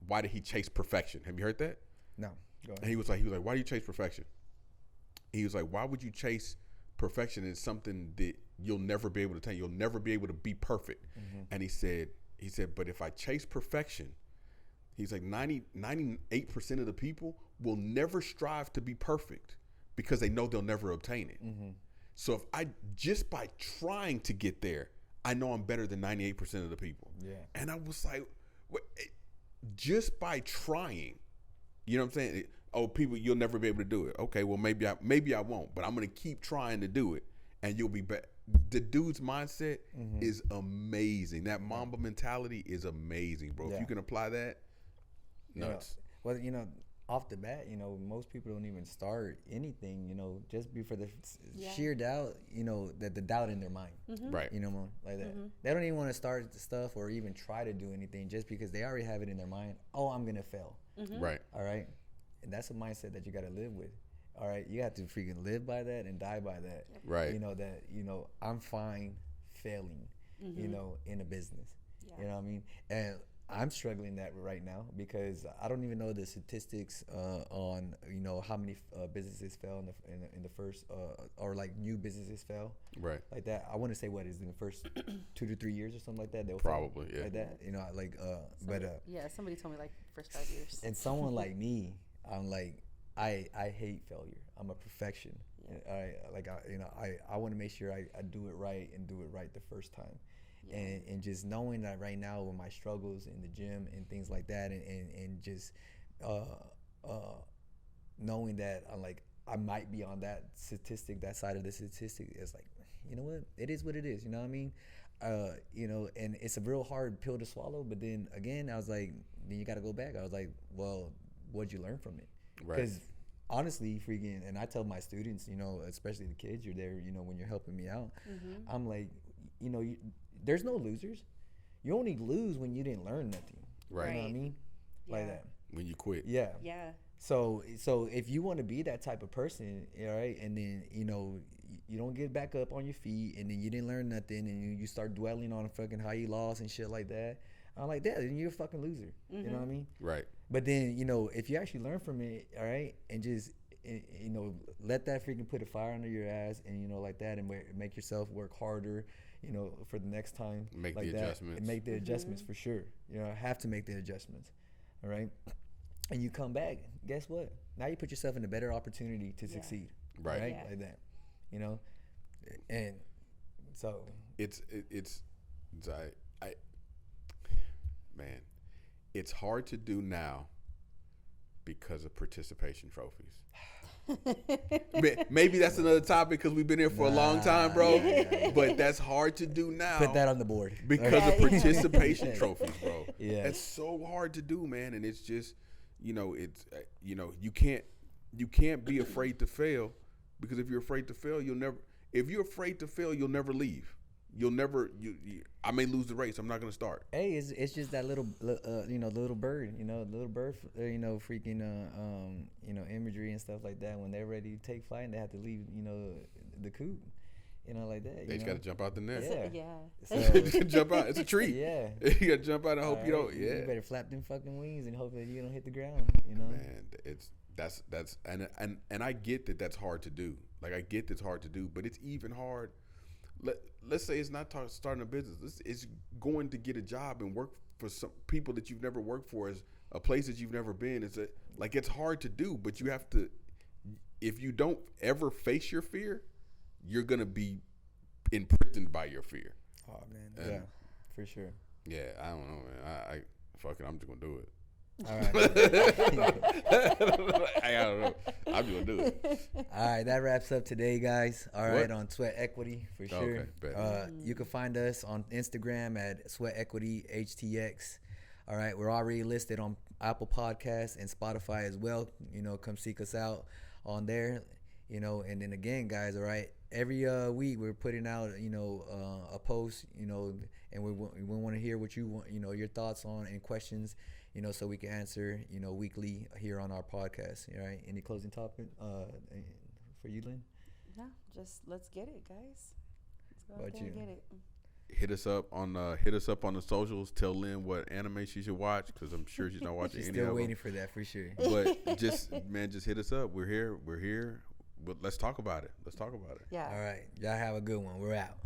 Speaker 3: why did he chase perfection? Have you heard that?
Speaker 1: No. Go ahead.
Speaker 3: And he was like, why do you chase perfection? He was like, why would you chase perfection in something that you'll never be able to attain? You'll never be able to be perfect. And he said, but if I chase perfection, he's like 98% of the people will never strive to be perfect because they know they'll never obtain it. So if I, just by trying to get there, I know I'm better than 98% of the people.
Speaker 1: Yeah.
Speaker 3: And I was like, just by trying, you know what I'm saying? Oh, people, you'll never be able to do it. Okay, well maybe I won't, but I'm gonna keep trying to do it, and you'll be better. The dude's mindset is amazing. That Mamba mentality is amazing, bro. If you can apply that, nuts.
Speaker 1: Well, you know, off the bat, you know, most people don't even start anything, you know, just for the sheer doubt, you know, that the doubt in their mind.
Speaker 3: Right.
Speaker 1: You know, like that. They don't even want to start the stuff or even try to do anything just because they already have it in their mind. Oh, I'm going to fail.
Speaker 3: Right.
Speaker 1: All right. And that's a mindset that you got to live with. All right. You have to freaking live by that and die by that.
Speaker 3: Right.
Speaker 1: You know, that, you know, I'm fine failing, you know, in a business. Yeah. You know what I mean? And I'm struggling that right now because I don't even know the statistics on, you know, how many businesses fell in the first or like new businesses fell.
Speaker 3: Right.
Speaker 1: Like that. I want to say what is in the first 2 to 3 years or something like that. They'll
Speaker 3: probably
Speaker 1: fail, like that. You know, like
Speaker 4: yeah, somebody told me like first 5 years.
Speaker 1: And someone like me, I'm like I hate failure. I'm a perfection. Yeah. I want to make sure I do it right and do it right the first time. Yeah. And just knowing that right now with my struggles in the gym and things like that, and just knowing that I might be on that statistic, that side of the statistic, it's like, you know what, it is what it is. You know what I mean? You know, and it's a real hard pill to swallow. But then again, I was like, then you got to go back. I was like, well, what'd you learn from it? Because honestly, freaking, and I tell my students, you know, especially the kids, you're there, you know, when you're helping me out, I'm like, you know, there's no losers. You only lose when you didn't learn nothing.
Speaker 3: Right.
Speaker 1: You know what I mean? Yeah. Like that.
Speaker 3: When you quit.
Speaker 1: Yeah.
Speaker 2: Yeah.
Speaker 1: So if you want to be that type of person, all right, and then, you know, you don't get back up on your feet, and then you didn't learn nothing, and you start dwelling on fucking how you lost and shit like that, I'm like that, then you're a fucking loser. You know what I mean?
Speaker 3: Right.
Speaker 1: But then, you know, if you actually learn from it, all right, and just, you know, let that freaking put a fire under your ass, and, you know, like that, and make yourself work harder, you know, for the next time.
Speaker 3: Make
Speaker 1: like
Speaker 3: the
Speaker 1: that,
Speaker 3: adjustments.
Speaker 1: and make the adjustments for sure. You know, have to make the adjustments. All right. And you come back, guess what? Now you put yourself in a better opportunity to succeed.
Speaker 3: Right.
Speaker 1: Yeah. Like that. You know? And so
Speaker 3: man, it's hard to do now because of participation trophies. Maybe that's another topic because we've been here for a long time, bro. Yeah. But that's hard to do now.
Speaker 1: Put that on the board.
Speaker 3: Because of participation trophies, bro.
Speaker 1: Yeah.
Speaker 3: It's so hard to do, man. And it's just, you know, you can't be afraid to fail, because if you're afraid to fail, you'll never leave. you'll never. I may lose the race. I'm not gonna start.
Speaker 1: Hey, it's just that little little bird, freaking imagery and stuff like that. When they're ready to take flight and they have to leave, the coop, like that.
Speaker 3: They just gotta jump out the nest.
Speaker 1: So,
Speaker 3: you can jump out. It's a treat.
Speaker 1: Yeah.
Speaker 3: You gotta jump out and hope you don't. Yeah.
Speaker 1: You better flap them fucking wings and hope that you don't hit the ground.
Speaker 3: Man, that's and I get that that's hard to do. Like I get that's hard to do, but it's even hard. Let's say it's not starting a business. It's going to get a job and work for some people that you've never worked for, as a place that you've never been. It's hard to do, but you have to. If you don't ever face your fear, you're gonna be imprisoned by your fear.
Speaker 1: Oh man, yeah, for sure.
Speaker 3: Yeah, I don't know, man. I fuck it. I'm just gonna do it.
Speaker 1: All right.
Speaker 3: I don't know. I'm gonna do it.
Speaker 1: All right, that wraps up today, guys. All right, on Sweat Equity for sure.
Speaker 3: Okay,
Speaker 1: you can find us on Instagram at Sweat Equity HTX. All right, we're already listed on Apple Podcasts and Spotify as well. Come seek us out on there. And then again, guys. All right, every week we're putting out a post. And we want to hear what you want. Your thoughts on and questions. So we can answer, weekly here on our podcast. All right. Any closing topic for you, Lynn?
Speaker 4: No, just let's get it, guys. Let's go out there and get it.
Speaker 3: Hit us up on the socials. Tell Lynn what anime she should watch, because I'm sure she's not watching
Speaker 1: she's
Speaker 3: any of them.
Speaker 1: Still waiting for that for sure.
Speaker 3: But just hit us up. We're here. But let's talk about it.
Speaker 4: Yeah.
Speaker 1: All right. Y'all have a good one. We're out.